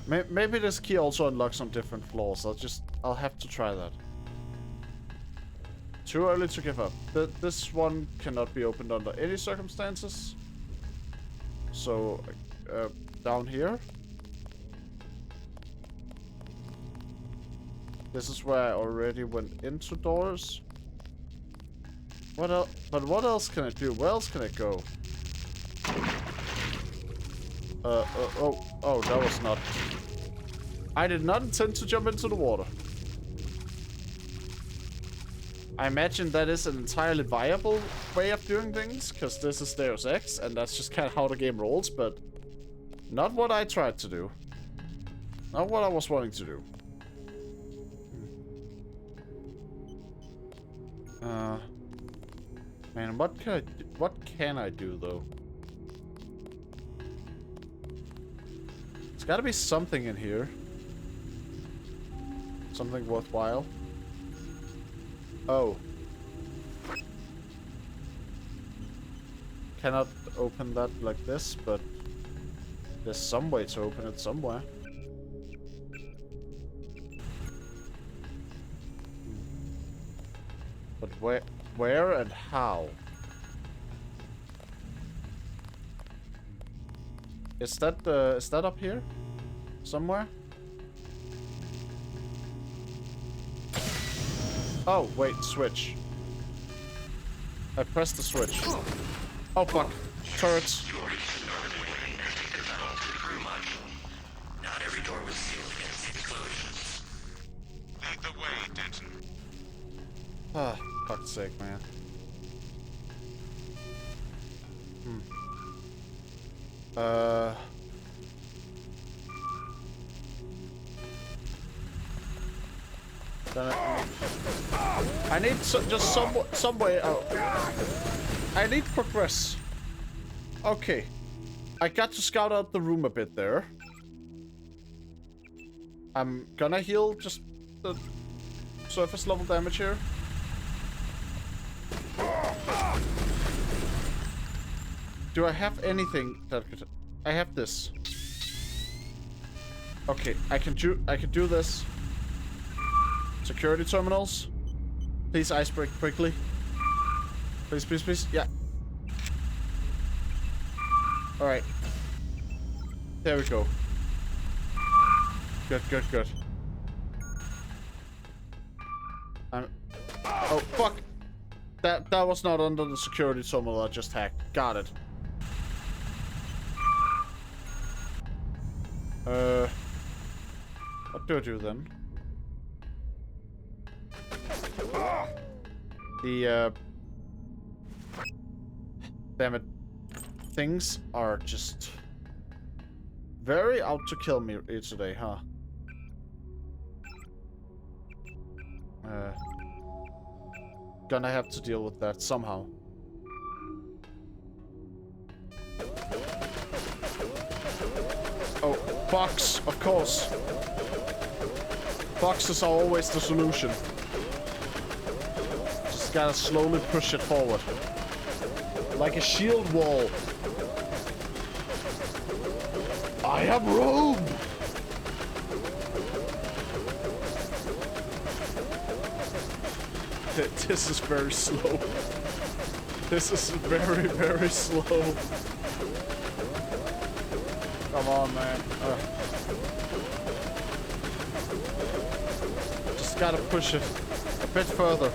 Maybe this key also unlocks some different floors. I'll have to try that. Too early to give up. This one cannot be opened under any circumstances. So, down here. This is where I already went into doors. What else? But what else can I do? Where else can I go? Oh, that was not... I did not intend to jump into the water. I imagine that is an entirely viable way of doing things, because this is Deus Ex, and that's just kind of how the game rolls, but not what I tried to do. Not what I was wanting to do. Man, what can I do, though? There's gotta be something in here. Something worthwhile. Oh. Cannot open that like this, but there's some way to open it somewhere. But where and how? Is that up here? Somewhere? Oh, wait, switch. I pressed the switch. Oh, fuck. Turrets. Not every door was sealed against explosions. Lead the way, Denton. Ah, fuck's sake, man. I need just some way out. I need progress. Okay. I got to scout out the room a bit there. I'm gonna heal just the surface level damage here. Do I have anything that could... I have this. Okay, I can do this. Security terminals. Please ice break quickly. Please, please, please. Yeah. Alright. There we go. Good, good, good. Oh, fuck! That was not under the security terminal I just hacked. Got it. What do I do then? The, damn it. Things are just very out to kill me today, huh? Gonna have to deal with that somehow. Oh, box, of course. Boxes are always the solution. Just gotta slowly push it forward. Like a shield wall. I have room! This is very slow. This is very, very slow. Come on, man. Just gotta push it a bit further.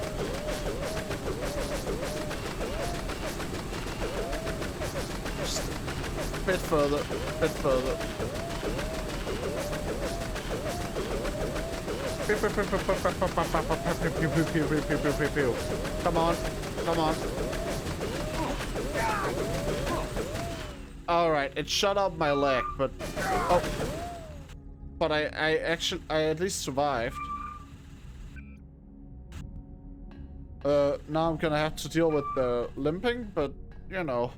Just a bit further, a bit further. Come on, come on. Alright, it shut up my leg, but... Oh. But I at least survived. Now I'm gonna have to deal with the limping, but, you know.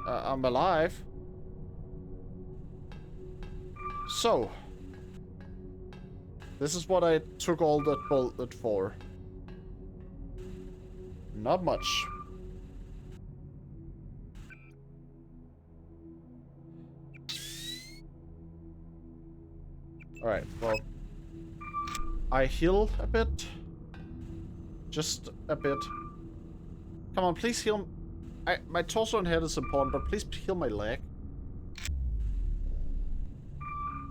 I'm alive. So. This is what I took all that bullet for. Not much. Alright, well. I heal a bit. Just a bit. Come on, please heal. My torso and head is important, but please heal my leg.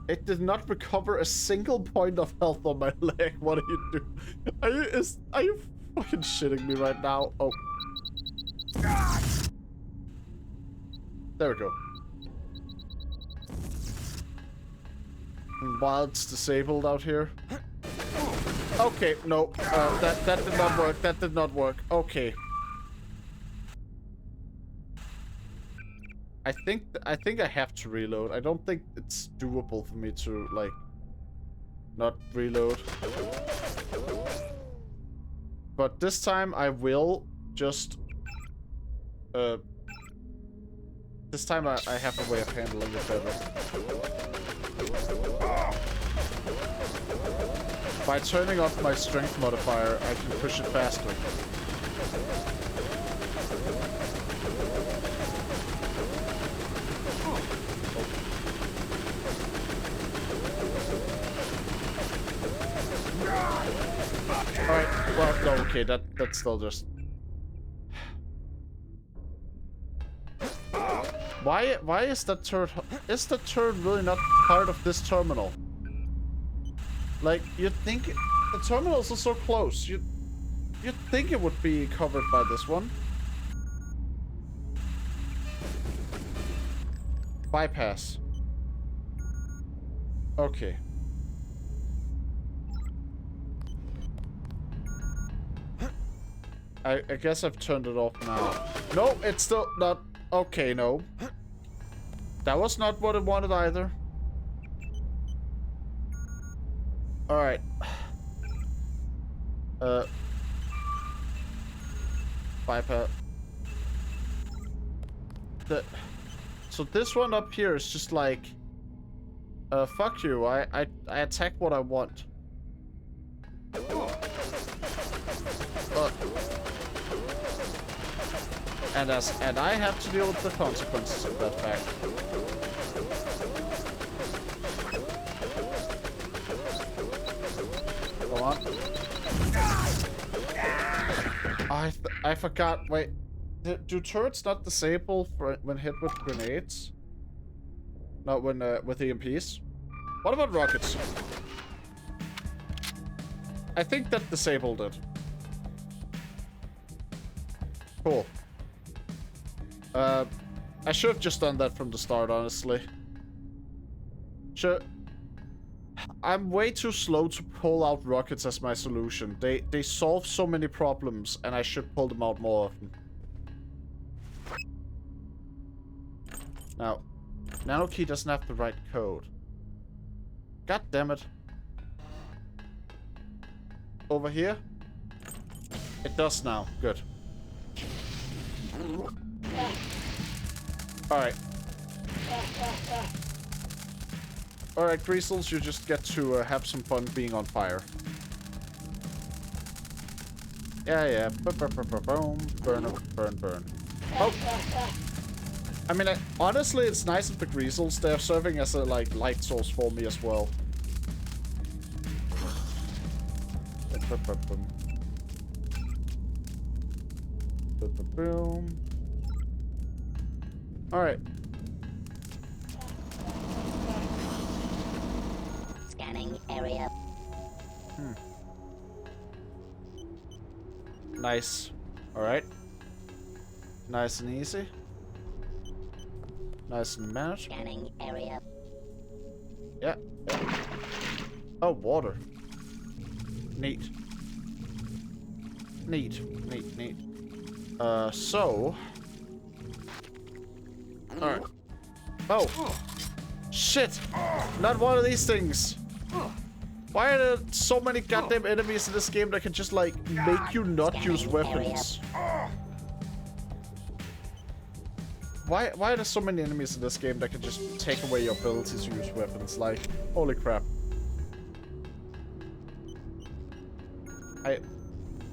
It did not recover a single point of health on my leg. What are you doing? Are you fucking shitting me right now? Oh. There we go. While it's disabled out here. Okay, no. That did not work. That did not work. Okay. I think I have to reload. I don't think it's doable for me to, like, not reload. But this time I will just... This time I have a way of handling it better. By turning off my strength modifier, I can push it faster. Alright, well, no, okay, that's still just... Why is that turret... Is the turret really not part of this terminal? Like, you'd think... The terminals are so close, you'd think it would be covered by this one. Bypass. Okay. I guess I've turned it off now. No, it's still not... Okay, no. That was not what it wanted either. Alright. Bypass. So this one up here is just like... fuck you, I attack what I want. And I have to deal with the consequences of that fact. Go on. I forgot. Wait, do turrets not disable when hit with grenades? Not when with EMPs. What about rockets? I think that disabled it. Cool. I should have just done that from the start, honestly. I'm way too slow to pull out rockets as my solution. They solve so many problems, and I should pull them out more often. Now, NanoKey doesn't have the right code. God damn it. Over here? It does now. Good. Alright. Alright, Greasels, you just get to have some fun being on fire. Yeah. Boom. Burn, burn, burn. Oh! I mean, honestly, it's nice of the Greasels. They're serving as a, like, light source for me as well. Boom. Alright. area. Nice. Alright. Nice and easy. Nice and managed. Scanning area. Yeah. Oh, water. Neat. Neat. So... Alright. Oh! Shit! Not one of these things! Why are there so many goddamn enemies in this game that can just, like, make you not use weapons? Why are there so many enemies in this game that can just take away your ability to use weapons? Like, holy crap.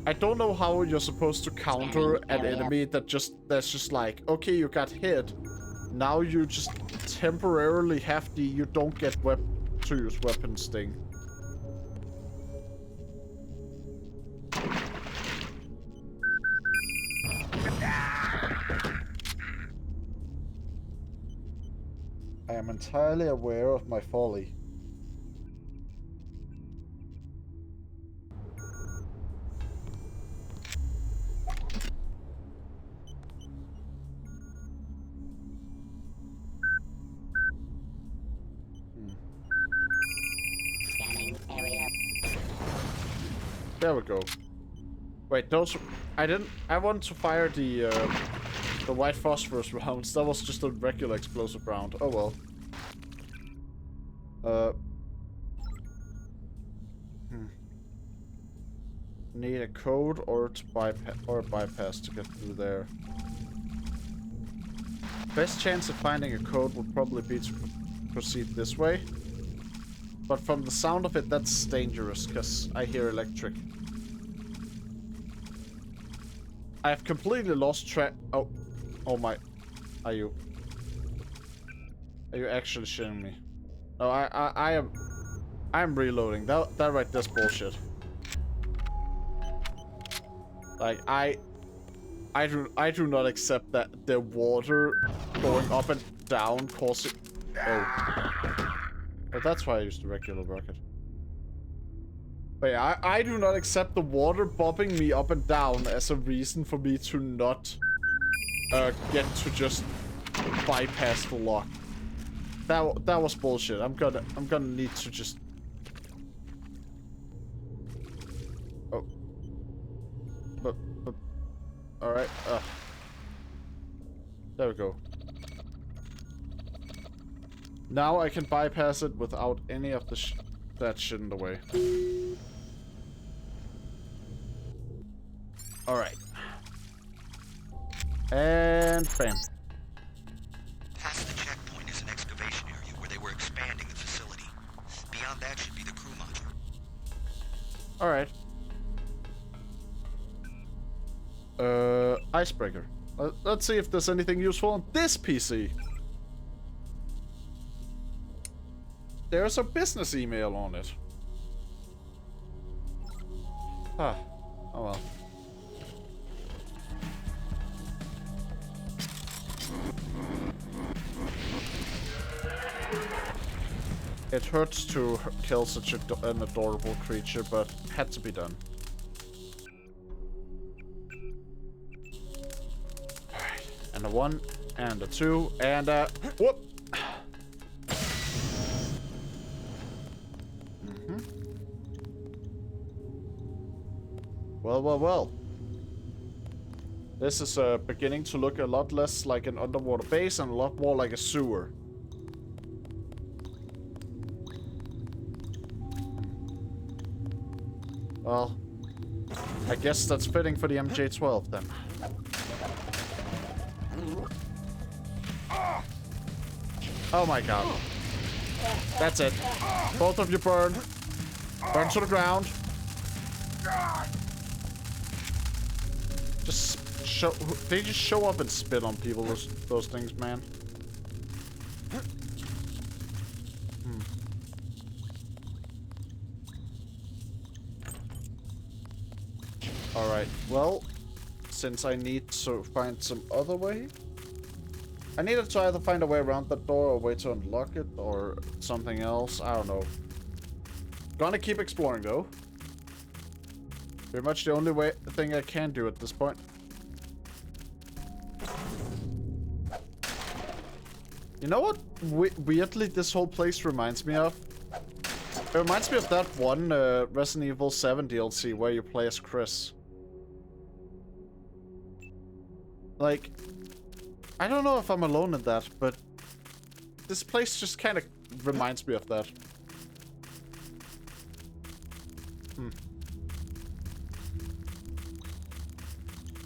I don't know how you're supposed to counter an enemy that's just like, okay, you got hit. Now you just temporarily have the you don't get to use weapons thing. I am entirely aware of my folly. There we go. Wait, those... I wanted to fire the white phosphorus rounds. That was just a regular explosive round. Oh well. Need a code or to bypass to get through there. Best chance of finding a code would probably be to proceed this way. But from the sound of it, that's dangerous, because I hear electric. I've completely lost track. Oh my. Are you actually shitting me? No, I'm reloading. That right there's bullshit. Like, I do not accept that the water going up and down causing... Oh. But that's why I used the regular rocket. But yeah, I do not accept the water bobbing me up and down as a reason for me to not get to just bypass the lock. That was bullshit. I'm gonna need to just... Oh. But alright. There we go. Now I can bypass it without any of the that shit in the way. Alright. And bam. Past the checkpoint is an excavation area where they were expanding the facility. Beyond that should be the crew module. Alright. Icebreaker. Let's see if there's anything useful on this PC. There's a business email on it. Ah. Oh well. It hurts to kill such an adorable creature, but had to be done. Alright. And a 1, and a 2, and a... Whoop! Well. This is beginning to look a lot less like an underwater base and a lot more like a sewer. Well, I guess that's fitting for the MJ-12 then. Oh my god. That's it. Both of you burn. Burn to the ground. Just show. They just show up and spit on people. Those things, man. All right. Well, since I need to find some other way, I needed to either find a way around that door or a way to unlock it or something else. I don't know. Gonna keep exploring though. Pretty much the only thing I can do at this point. You know what weirdly this whole place reminds me of? It reminds me of that one Resident Evil 7 DLC where you play as Chris. Like, I don't know if I'm alone in that, but this place just kind of reminds me of that.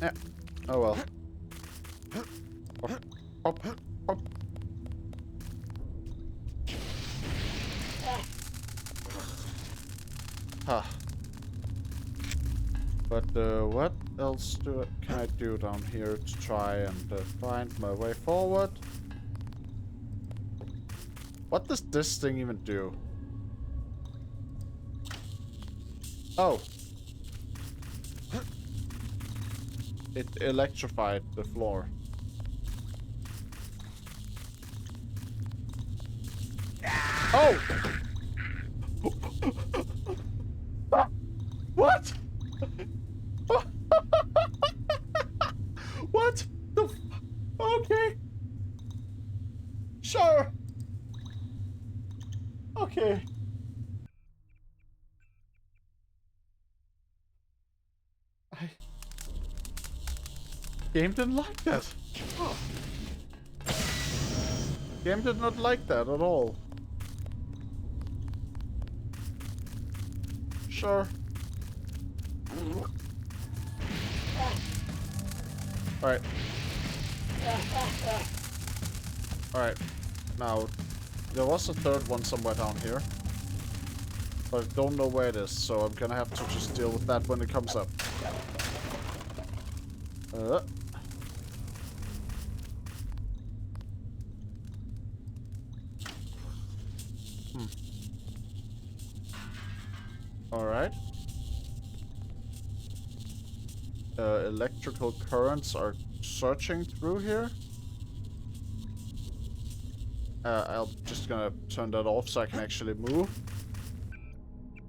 Yeah. Oh well. Hop, hop, hop. Huh. But what else can I do down here to try and find my way forward? What does this thing even do? Oh. It electrified the floor. Oh! What? What? Okay. Sure. Okay. Game didn't like that. Oh. Game did not like that at all. Sure. Alright. Alright. Now, there was a third one somewhere down here. But I don't know where it is, so I'm gonna have to just deal with that when it comes up. Alright. Electrical currents are searching through here. I'm just gonna turn that off so I can actually move.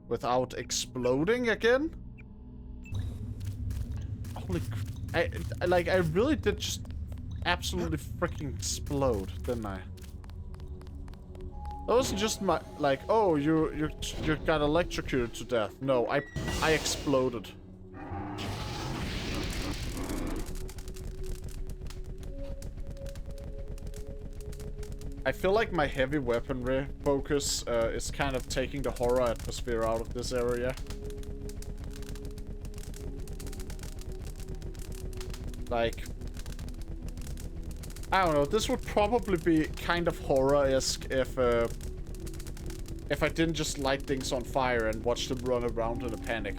Without exploding again? Holy I really did just absolutely freaking explode, didn't I? That wasn't just my, like, oh, you got electrocuted to death. No, I exploded. I feel like my heavy weaponry focus is kind of taking the horror atmosphere out of this area. Like, I don't know, this would probably be kind of horror-esque if I didn't just light things on fire and watch them run around in a panic.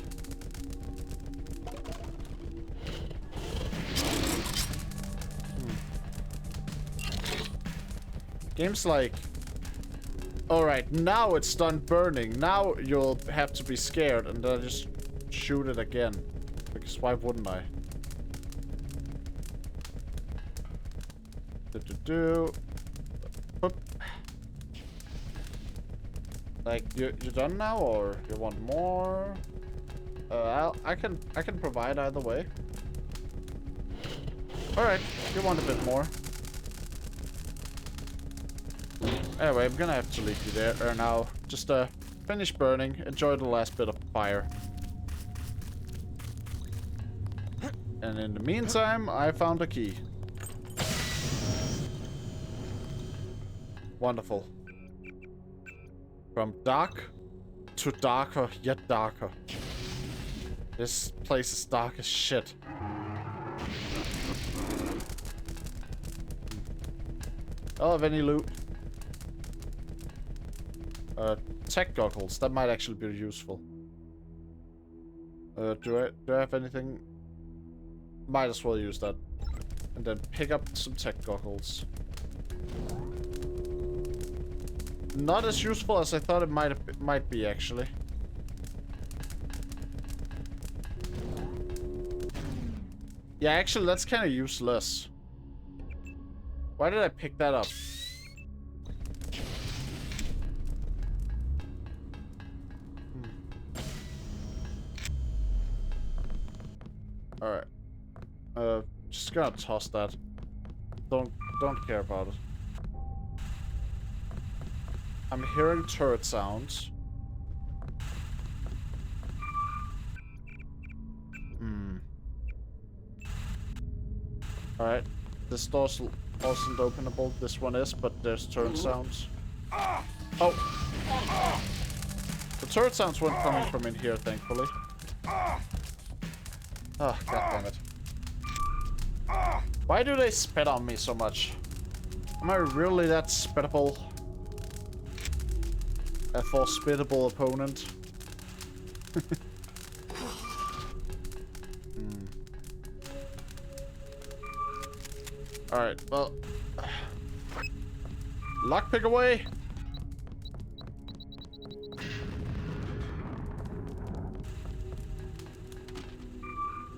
Game's like, alright, now it's done burning. Now you'll have to be scared, and then I just shoot it again. Because why wouldn't I? Boop. Like, you're done now, or you want more? I can provide either way. Alright, you want a bit more. Anyway, I'm gonna have to leave you there now. Just finish burning, enjoy the last bit of fire. And in the meantime, I found a key. Wonderful. From dark to darker, yet darker. This place is dark as shit. I don't have any loot. Tech goggles. That might actually be useful. Do I have anything? Might as well use that. And then pick up some tech goggles. Not as useful as I thought it might be, actually. Yeah, actually, that's kind of useless. Why did I pick that up? Alright. Just gonna toss that. Don't care about it. I'm hearing turret sounds. Alright. This door's wasn't openable. This one is, but there's turret sounds. Oh! The turret sounds weren't coming from in here, thankfully. Oh, god damn it. Why do they spit on me so much? Am I really that spittable? A forspittable opponent? Alright, well... Lockpick away!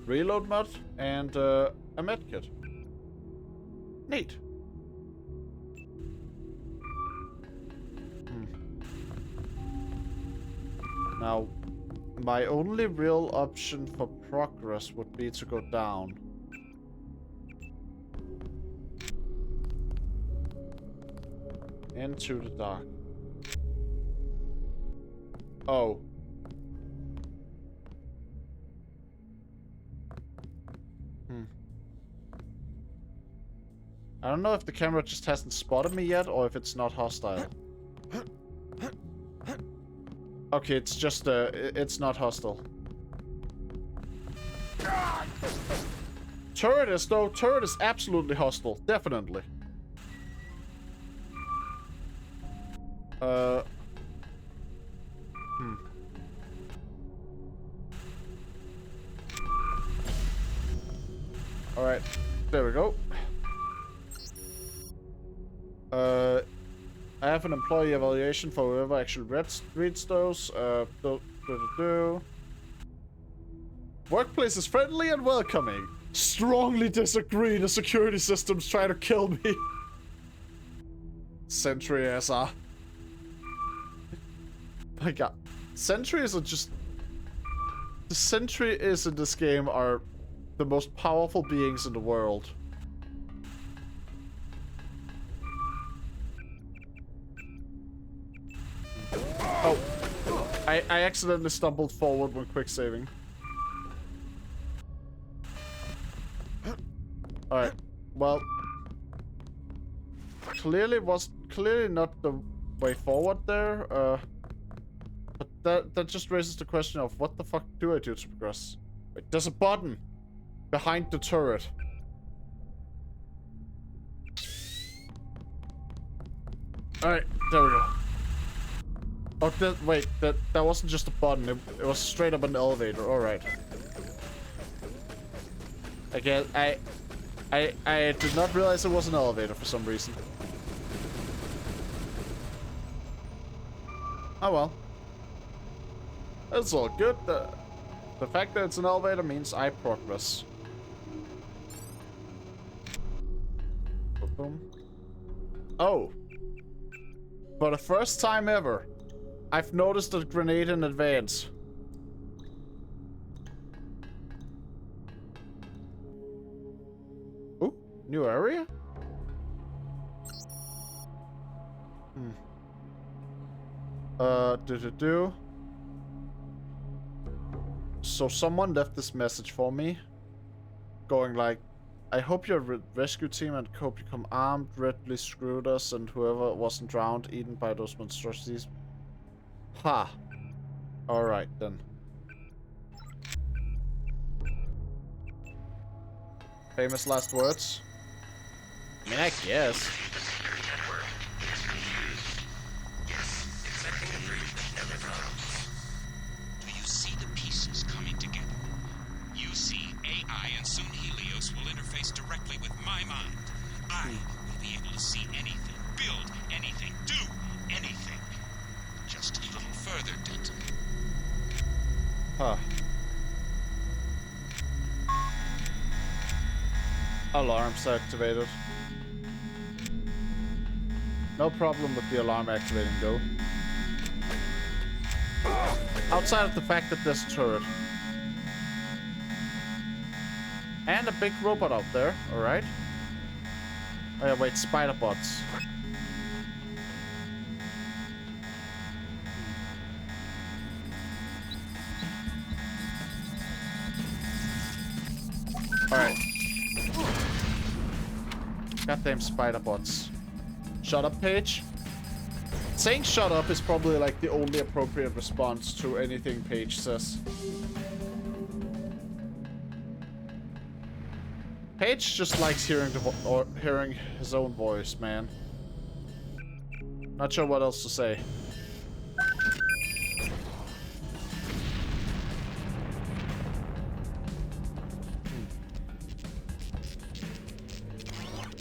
Reload mod and a medkit. Neat. Now, my only real option for progress would be to go down. Into the dark. Oh. I don't know if the camera just hasn't spotted me yet, or if it's not hostile. Okay, it's just, it's not hostile. Turret is, though. Turret is absolutely hostile. Definitely. Alright. There we go. I have an employee evaluation for whoever actually reads those. Workplace is friendly and welcoming. Strongly disagree. The security system's trying to kill me. Sentry SR. My god. Sentries are just... The sentries in this game are the most powerful beings in the world. Oh. I accidentally stumbled forward when quick saving. Alright. Well. Clearly not the way forward there. But that just raises the question of what the fuck do I do to progress? Wait, there's a button behind the turret. Alright, there we go. Oh, wait, that wasn't just a button. It was straight up an elevator. Alright. Again, I did not realize it was an elevator for some reason. Oh well. It's all good. The fact that it's an elevator means I progress. Boom. Oh. For the first time ever, I've noticed a grenade in advance. Ooh, new area? So someone left this message for me. Going like, I hope your rescue team and cope become armed, Ridley screwed us, and whoever wasn't drowned, eaten by those monstrosities. Ha. Alright then. Famous last words? I mean, I guess. Do you see the pieces coming together? You see AI and soon Helios will interface directly with my mind. I will be able to see anything, build anything, do anything. Just a little further, Denton. Huh. Alarms activated. No problem with the alarm activating though. Outside of the fact that there's a turret. And a big robot out there. Alright. Oh yeah, wait, spider bots. Alright. Goddamn spider bots. Shut up, Paige. Saying shut up is probably like the only appropriate response to anything Paige says. Paige just likes hearing hearing his own voice, man. Not sure what else to say.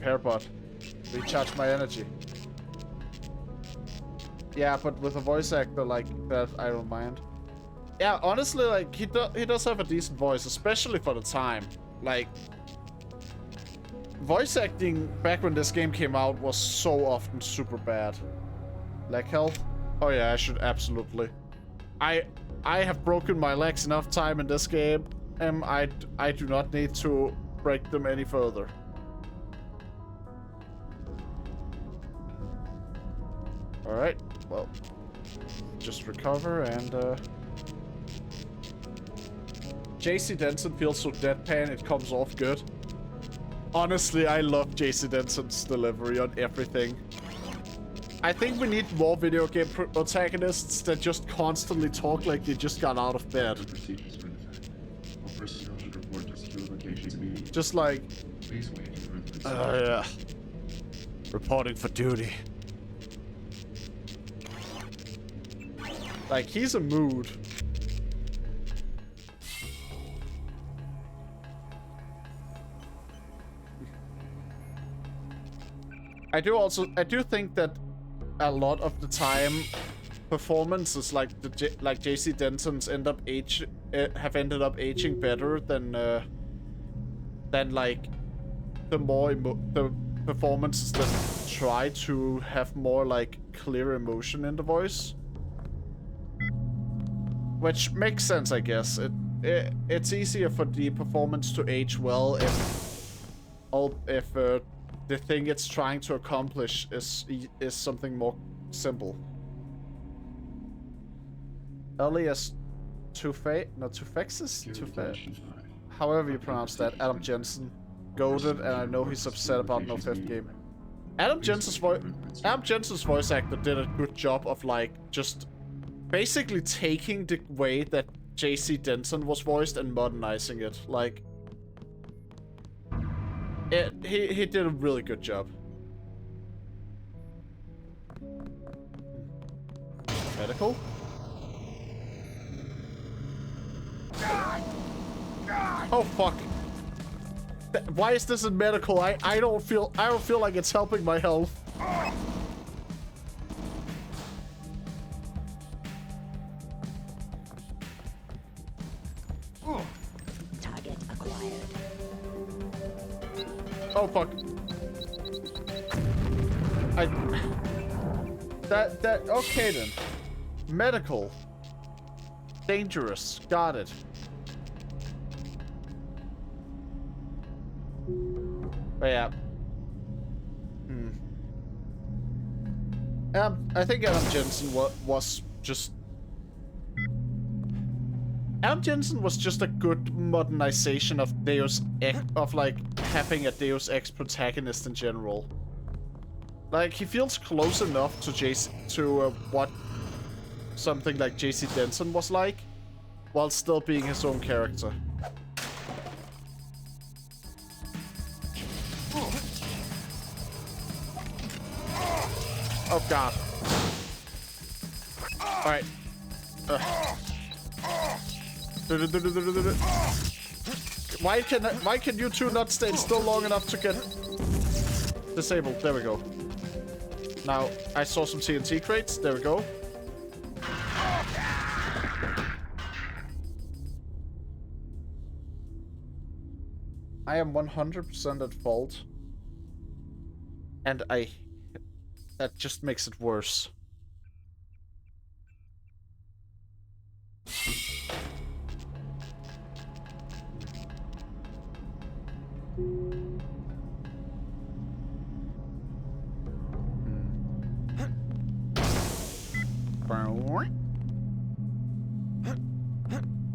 Hairbot. Recharge my energy. Yeah, but with a voice actor like that, I don't mind. Yeah, honestly, like, he does have a decent voice, especially for the time. Like, voice acting back when this game came out was so often super bad. Leg health? Oh yeah, I should absolutely. I have broken my legs enough time in this game, and I do not need to break them any further. Alright, well, just recover and, JC Denson feels so deadpan, it comes off good. Honestly, I love JC Denson's delivery on everything. I think we need more video game protagonists that just constantly talk like they just got out of bed. Just like, yeah. Reporting for duty. Like, he's a mood. I do think that a lot of the time performances like JC Denton's have ended up aging better than like the performances that try to have more like clear emotion in the voice. Which makes sense, I guess. It's easier for the performance to age well if the thing it's trying to accomplish is something more simple. Elias Tufexis? However you pronounce that. Adam Jensen. Goated, and I know he's upset about no 5th game. Adam Jensen's voice actor did a good job of like just basically taking the way that JC Denton was voiced and modernizing it. Like, he did a really good job. Medical? Oh fuck. Why is this in medical? I don't feel like it's helping my health. Target acquired. Oh fuck. Okay then. Medical. Dangerous. Got it. But yeah. I think Adam Jensen was just... Adam Jensen was just a good modernization of Deus Ex, of like having a Deus Ex protagonist in general. Like, he feels close enough to what something like JC Denton was like, while still being his own character. Oh god. Alright. Why can you two not stay still long enough to get disabled? There we go. Now, I saw some TNT crates. There we go. I am 100% at fault. And that just makes it worse.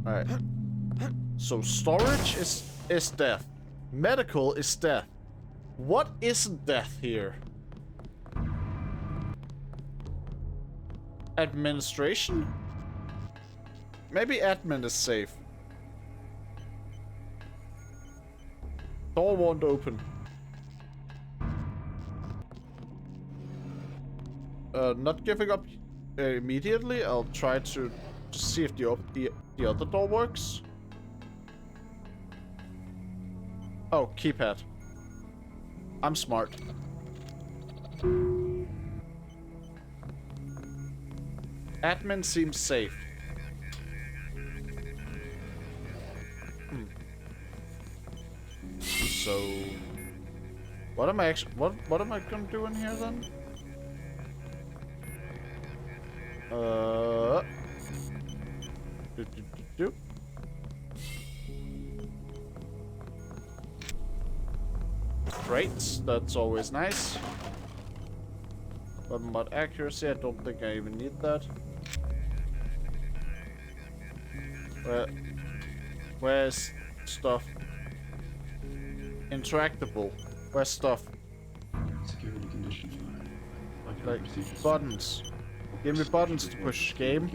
Alright. So storage is death. Medical is death. What is death here? Administration? Maybe admin is safe. Door won't open. Not giving up immediately. I'll try to see if the other door works. Oh, keypad. I'm smart. Admin seems safe. So, what am I gonna do in here then? Great, that's always nice. Weapon mod accuracy, I don't think I even need that. Where's stuff? Interactable. Where's stuff? Security condition 5. Like buttons. Give me buttons to push game.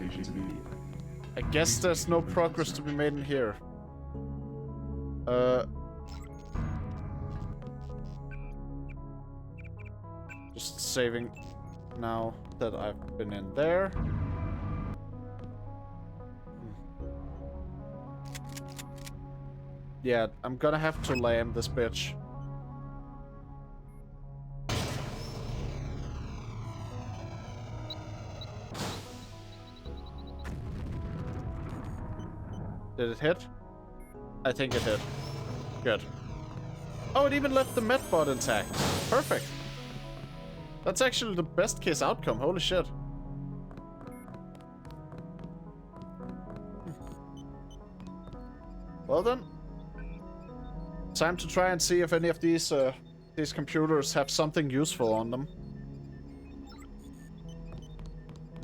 I guess there's no progress to be made in here. Just saving now that I've been in there. Yeah, I'm gonna have to lam this bitch. Did it hit? I think it hit. Good. Oh, it even left the med bot intact. Perfect. That's actually the best case outcome. Holy shit. Well then. Time to try and see if any of these computers have something useful on them.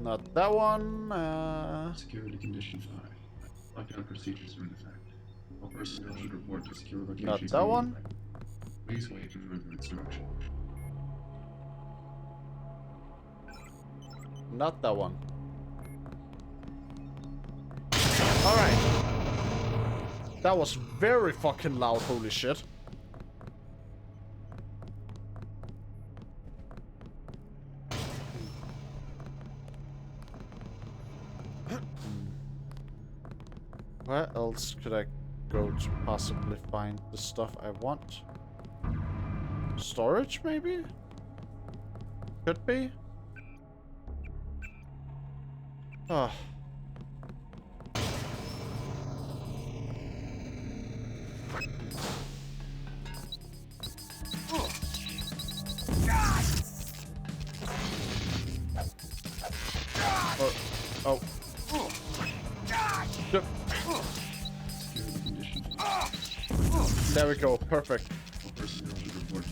Not that one. Security condition 5. Lockdown procedures are in effect. All personnel should report to secure locations. Not that one. Please wait for further instruction. Not that one. Alright. That was very fucking loud, holy shit. Where else could I go to possibly find the stuff I want? Storage, maybe? Could be. Ah. Oh. Yep. There we go. Perfect.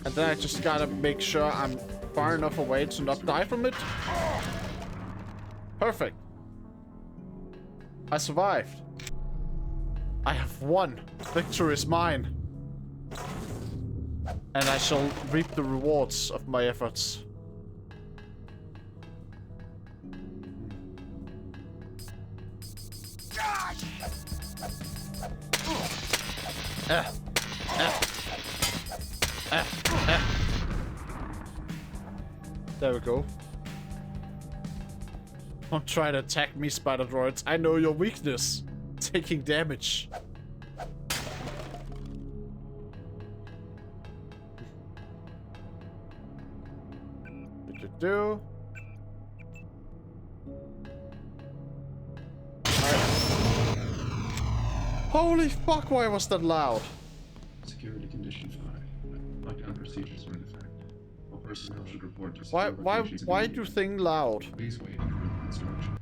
And then I just gotta make sure I'm far enough away to not die from it. Perfect. I survived. I have won. Victory is mine. And I shall reap the rewards of my efforts. There we go. Don't try to attack me, spider droids. I know your weakness. Taking damage. Do. Holy fuck, why was that loud? Security condition 5. Lockdown procedures are in effect. All personnel should report to secure locations. Why do things loud? Please wait for further instruction.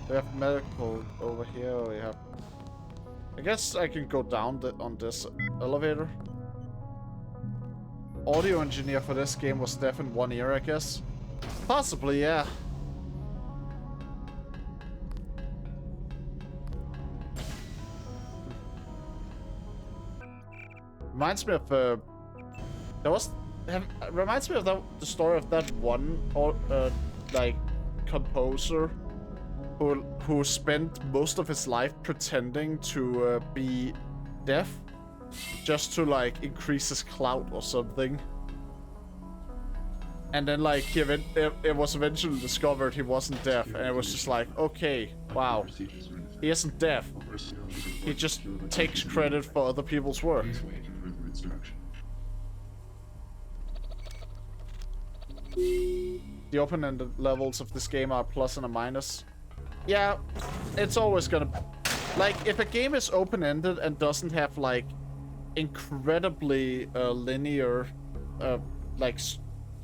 We have medical over here, or we have... I guess I can go down on this elevator. Audio engineer for this game was deaf in one ear, I guess. Possibly, yeah. Reminds me of reminds me of the story of that one like composer who spent most of his life pretending to be deaf just to like increase his clout or something. And then like it was eventually discovered he wasn't deaf, and it was just like, okay, wow, he isn't deaf. He just takes credit for other people's work. The open-ended levels of this game are plus and a minus. Yeah, it's always gonna... Like, if a game is open-ended and doesn't have, like, incredibly linear, like,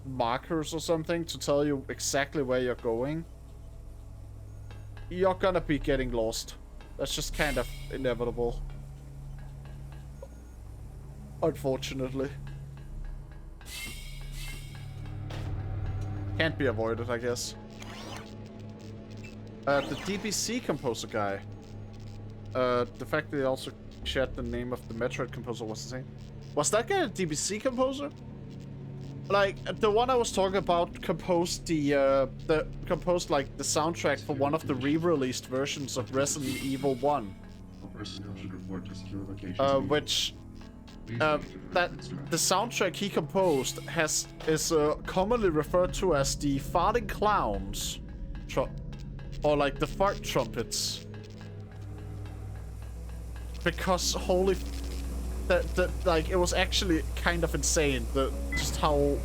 markers or something to tell you exactly where you're going, you're gonna be getting lost. That's just kind of inevitable. Unfortunately. Can't be avoided, I guess. The DBC composer guy. The fact that he also shared the name of the Metroid composer was the same. Was that guy a DBC composer? Like, the one I was talking about composed composed like the soundtrack for one of the re-released versions of Resident Evil 1. Which that the soundtrack he composed is commonly referred to as the farting clowns, or like the fart trumpets, because holy, that like it was actually kind of insane just how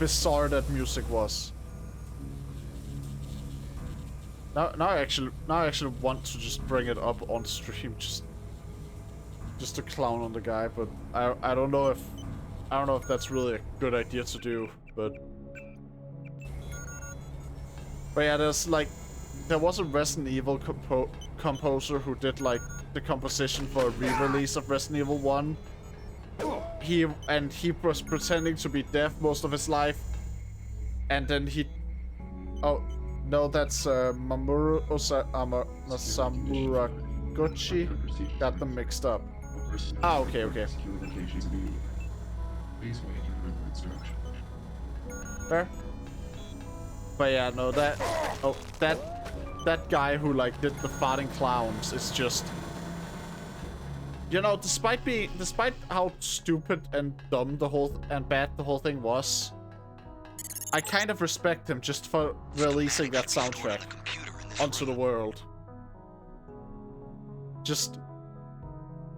bizarre that music was. Now I actually want to just bring it up on stream just to clown on the guy, but I don't know if that's really a good idea to do, but yeah, there was a Resident Evil composer who did like the composition for a re-release of Resident Evil 1. He was pretending to be deaf most of his life, and then oh no, that's Mamoru Samuraguchi. Got them mixed up. Ah, okay. Fair. But yeah, no, that guy who like did the farting clowns is just, you know, despite how stupid and dumb and bad the whole thing was, I kind of respect him just for releasing that soundtrack onto the world. Just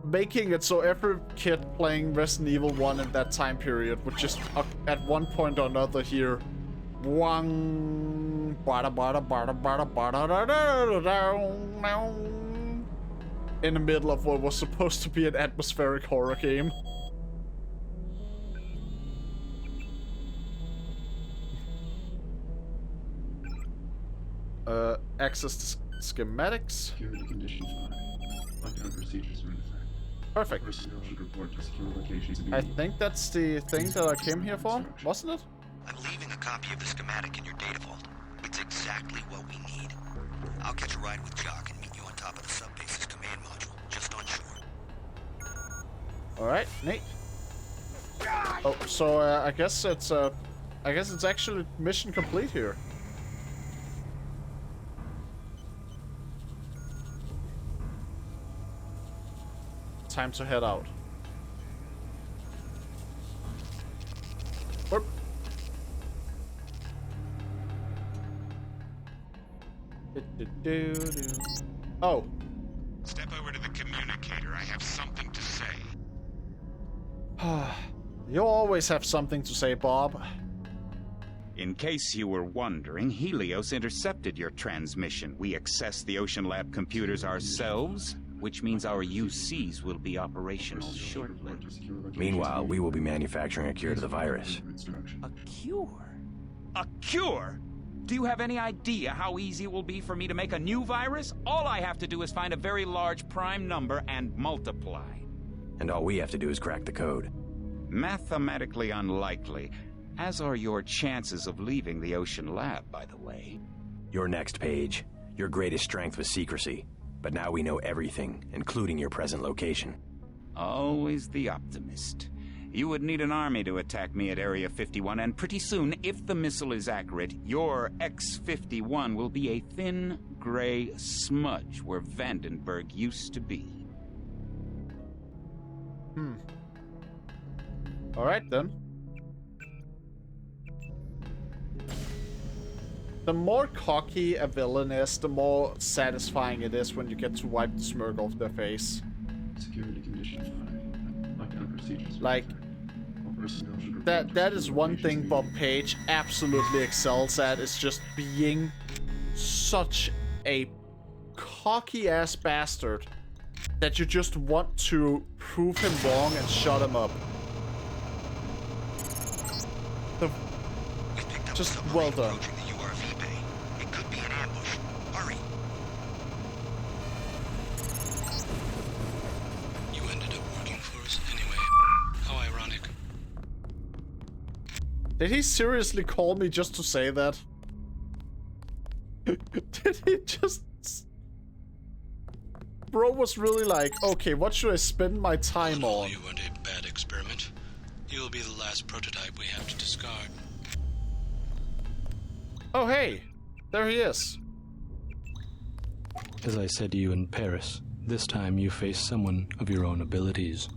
making it so every kid playing Resident Evil 1 in that time period would just, at one point or another, hear wang in the middle of what was supposed to be an atmospheric horror game. Access to schematics. Security condition 5. Lockdown procedures are in effect. Perfect. Personnel should report to secure locations I think that's the thing that I came here for, wasn't it? I'm leaving a copy of the schematic in your data vault. It's exactly what we need. I'll catch a ride with Jock and meet you on top of the subbase's command module, just on shore. Alright, neat. Oh, so I guess it's actually mission complete here. Time to head out. Whoop. Oh. Step over to the communicator. I have something to say. You always have something to say, Bob. In case you were wondering, Helios intercepted your transmission. We accessed the Ocean Lab computers ourselves, which means our UCs will be operational shortly. Meanwhile, we will be manufacturing a cure to the virus. A cure? A cure? Do you have any idea how easy it will be for me to make a new virus? All I have to do is find a very large prime number and multiply. And all we have to do is crack the code. Mathematically unlikely, as are your chances of leaving the Ocean Lab, by the way. You're next, Paige. Your greatest strength was secrecy. But now we know everything, including your present location. Always the optimist. You would need an army to attack me at Area 51, and pretty soon, if the missile is accurate, your X-51 will be a thin, gray smudge where Vandenberg used to be. Alright then. The more cocky a villain is, the more satisfying it is when you get to wipe the smirk off their face. Security condition 5. Lockdown procedures. Like, that is one thing Bob Page absolutely excels at, is just being such a cocky-ass bastard that you just want to prove him wrong and shut him up. Just well done. Did he seriously call me just to say that? Did he just... Bro was really like, okay, what should I spend my time on? You want a bad experiment? You will be the last prototype we have to discard. Oh, hey! There he is. As I said to you in Paris, this time you face someone of your own abilities.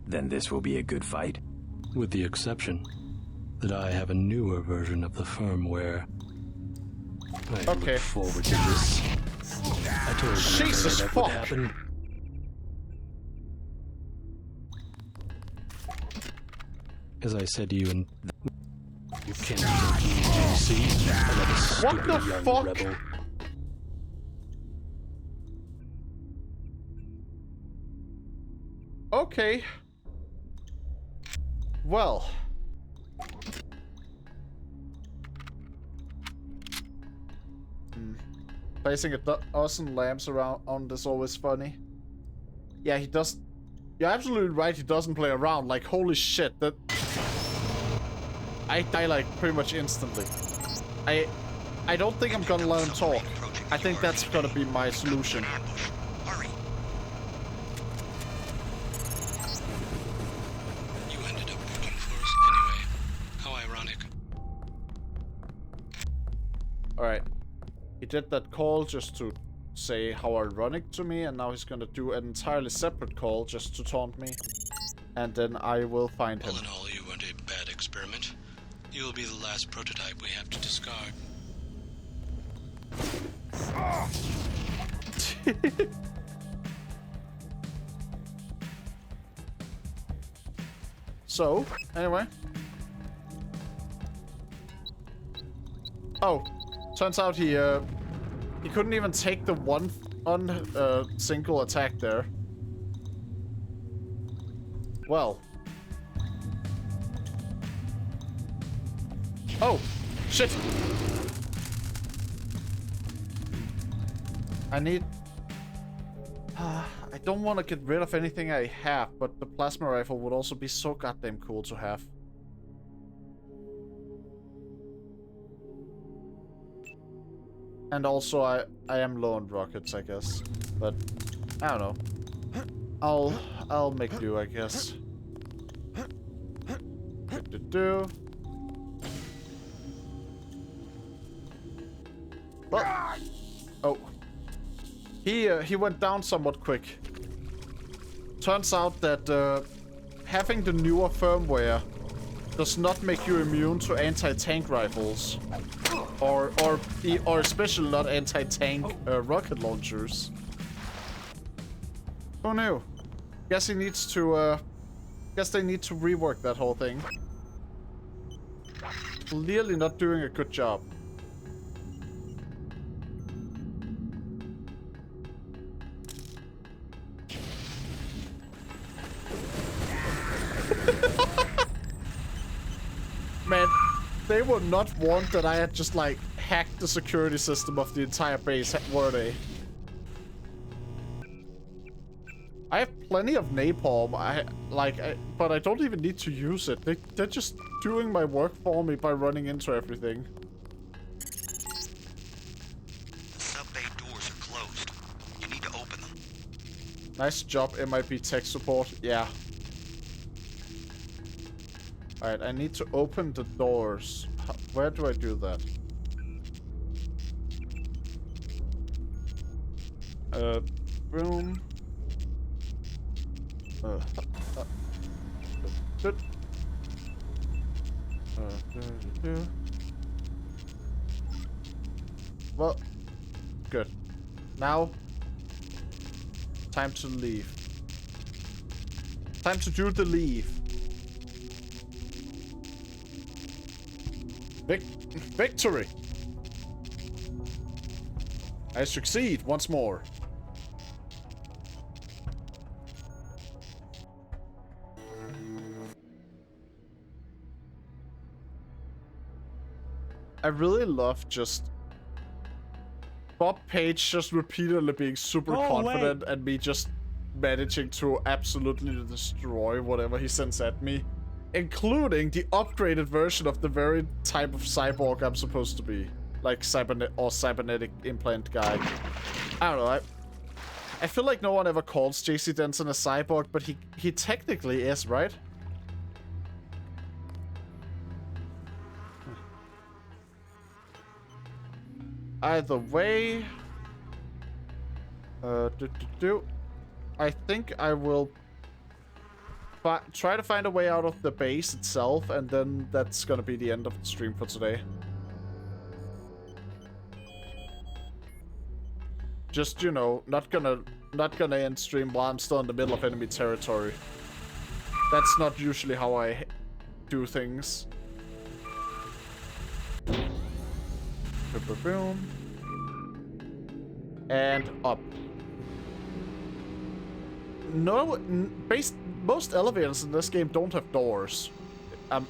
Then this will be a good fight? With the exception that I have a newer version of the firmware. I look forward to this. I told you Jesus that would happen. As I said to you in... You can't take UGC, another stupid young rebel. Okay. Well... Placing a dozen lamps around is always funny. Yeah, he does. You're absolutely right, he doesn't play around. Like, holy shit, that... I die, like, pretty much instantly. I don't think I'm gonna let him talk. I think that's gonna be my solution. You ended up working for us anyway. How ironic. Alright. He did that call just to say how ironic to me, and now he's gonna do an entirely separate call just to taunt me. And then I will find him. All in all, you weren't a bad experiment. You will be the last prototype we have to discard. So, anyway. Oh, turns out he couldn't even take the one single attack there. Well. Oh, shit. I need... I don't want to get rid of anything I have, but the plasma rifle would also be so goddamn cool to have. And also, I am low on rockets, I guess. But, I don't know. I'll make do, I guess. Do. Well, oh. He went down somewhat quick. Turns out that having the newer firmware does not make you immune to anti-tank rifles. Or especially not anti-tank rocket launchers. Who knew? Guess he needs to, guess they need to rework that whole thing. Clearly not doing a good job. Man, they were not warned that I had just, like, hacked the security system of the entire base, were they? I have plenty of napalm, but I don't even need to use it. They're just doing my work for me by running into everything. The sub-bay doors are closed. You need to open them. Nice job, MIB tech support. Yeah. Alright, I need to open the doors. Where do I do that? Room. Good. Well, good. Now, time to leave. Time to do the leave. Victory! I succeed once more. I really love just Bob Page just repeatedly being super confident and me just managing to absolutely destroy whatever he sends at me, including the upgraded version of the very type of cyborg I'm supposed to be, like cybernetic implant guy. I don't know. I feel like no one ever calls JC Denson a cyborg, but he technically is, right? Either way, I think I will try to find a way out of the base itself, and then that's gonna be the end of the stream for today. Just, you know, not gonna end stream while I'm still in the middle of enemy territory. That's not usually how I do things. Boom. And up. No, most elevators in this game don't have doors.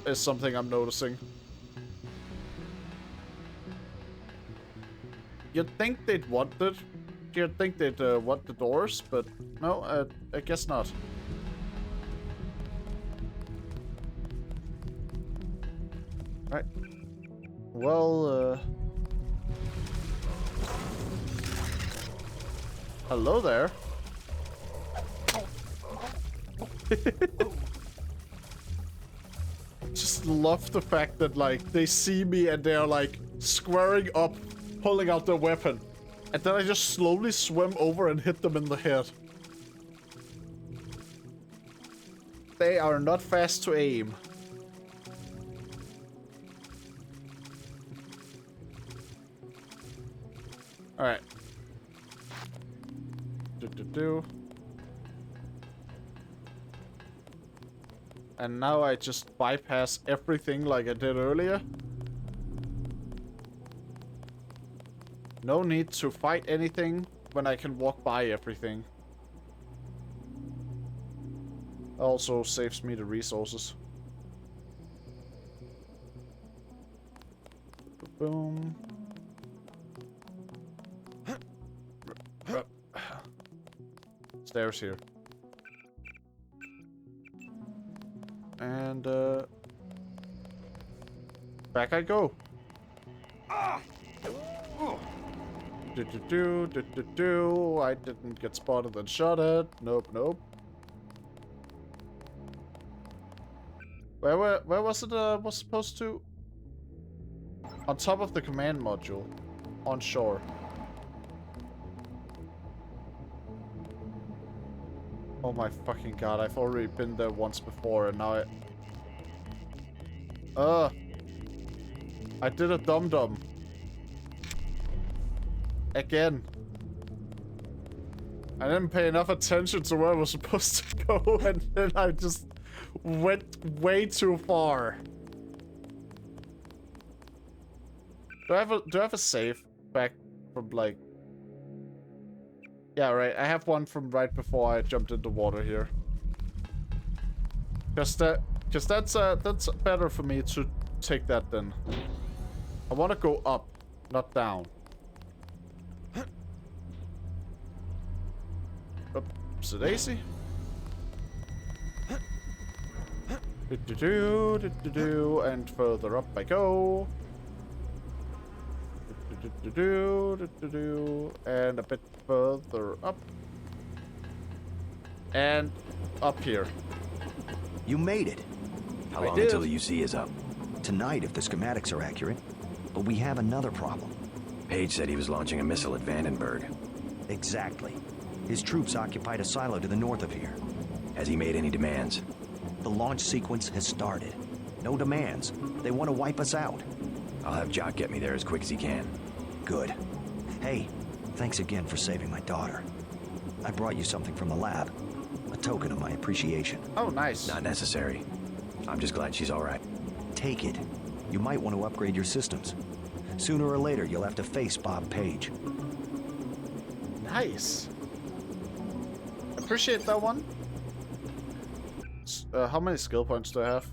Is something I'm noticing. You'd think they'd want it. You'd think they'd want the doors, but no, I guess not. Right. Well, hello there. Just love the fact that, like, they see me and they're, like, squaring up, pulling out their weapon. And then I just slowly swim over and hit them in the head. They are not fast to aim. Alright. And now I just bypass everything like I did earlier. No need to fight anything when I can walk by everything. Also saves me the resources. Boom. Stairs here. And back I go. I didn't get spotted and shot at. Nope, nope. Where was it was supposed to? On top of the command module. On shore. Oh my fucking god, I've already been there once before and now I did a dum-dum. Again. I didn't pay enough attention to where I was supposed to go and then I just went way too far. Do I have a save back from, like... Yeah, right. I have one from right before I jumped into water here. Cause that's better for me to take that then. I want to go up. Not down. Oopsie daisy. And further up I go. And a bit further up. And up here. You made it. How long until the UC is up? Tonight, if the schematics are accurate. But we have another problem. Page said he was launching a missile at Vandenberg. Exactly. His troops occupied a silo to the north of here. Has he made any demands? The launch sequence has started. No demands. They want to wipe us out. I'll have Jock get me there as quick as he can. Good. Hey, thanks again for saving my daughter. I brought you something from the lab. A token of my appreciation. Oh, nice. Not necessary. I'm just glad she's all right. Take it. You might want to upgrade your systems. Sooner or later, you'll have to face Bob Page. Nice. Appreciate that one. How many skill points do I have?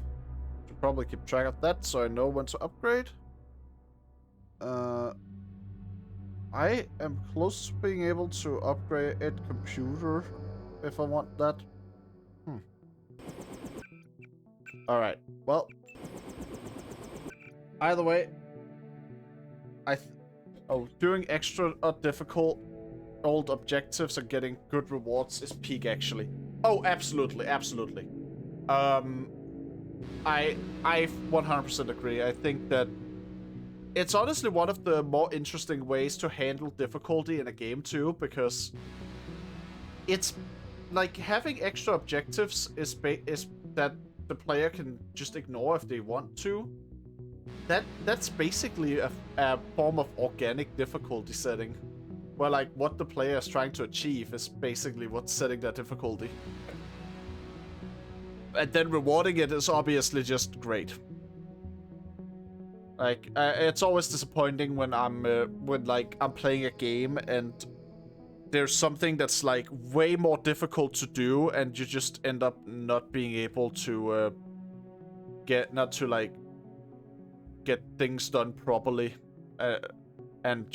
Should probably keep track of that so I know when to upgrade. I am close to being able to upgrade a computer if I want that. Alright, well. Either way, doing extra difficult old objectives and getting good rewards is peak, actually. Oh, absolutely, absolutely. I 100% agree. I think that it's honestly one of the more interesting ways to handle difficulty in a game too, because it's like having extra objectives is that the player can just ignore if they want to. That's basically a form of organic difficulty setting, where like what the player is trying to achieve is basically what's setting that difficulty. And then rewarding it is obviously just great. Like it's always disappointing when I'm playing a game and there's something that's like way more difficult to do and you just end up not being able to get things done properly, and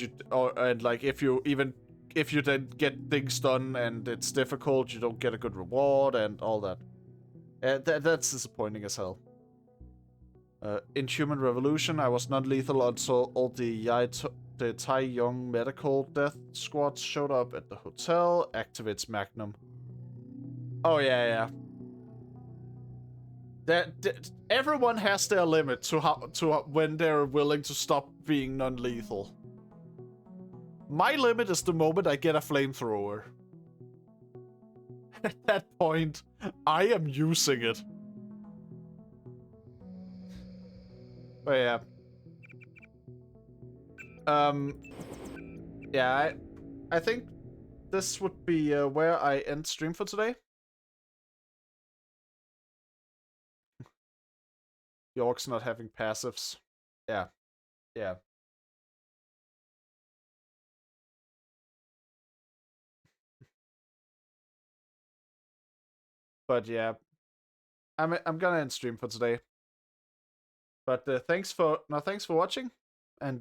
if you then get things done and it's difficult, you don't get a good reward and all that. That's disappointing as hell. In Human Revolution, I was non-lethal until all the Tai Young medical death squads showed up at the hotel. Activates Magnum. Oh yeah. Everyone has their limit to when they're willing to stop being non-lethal. My limit is the moment I get a flamethrower. At that point, I am using it. But yeah. Yeah, I think this would be where I end stream for today. York's not having passives. Yeah. But yeah, I'm gonna end stream for today. But thanks for watching, and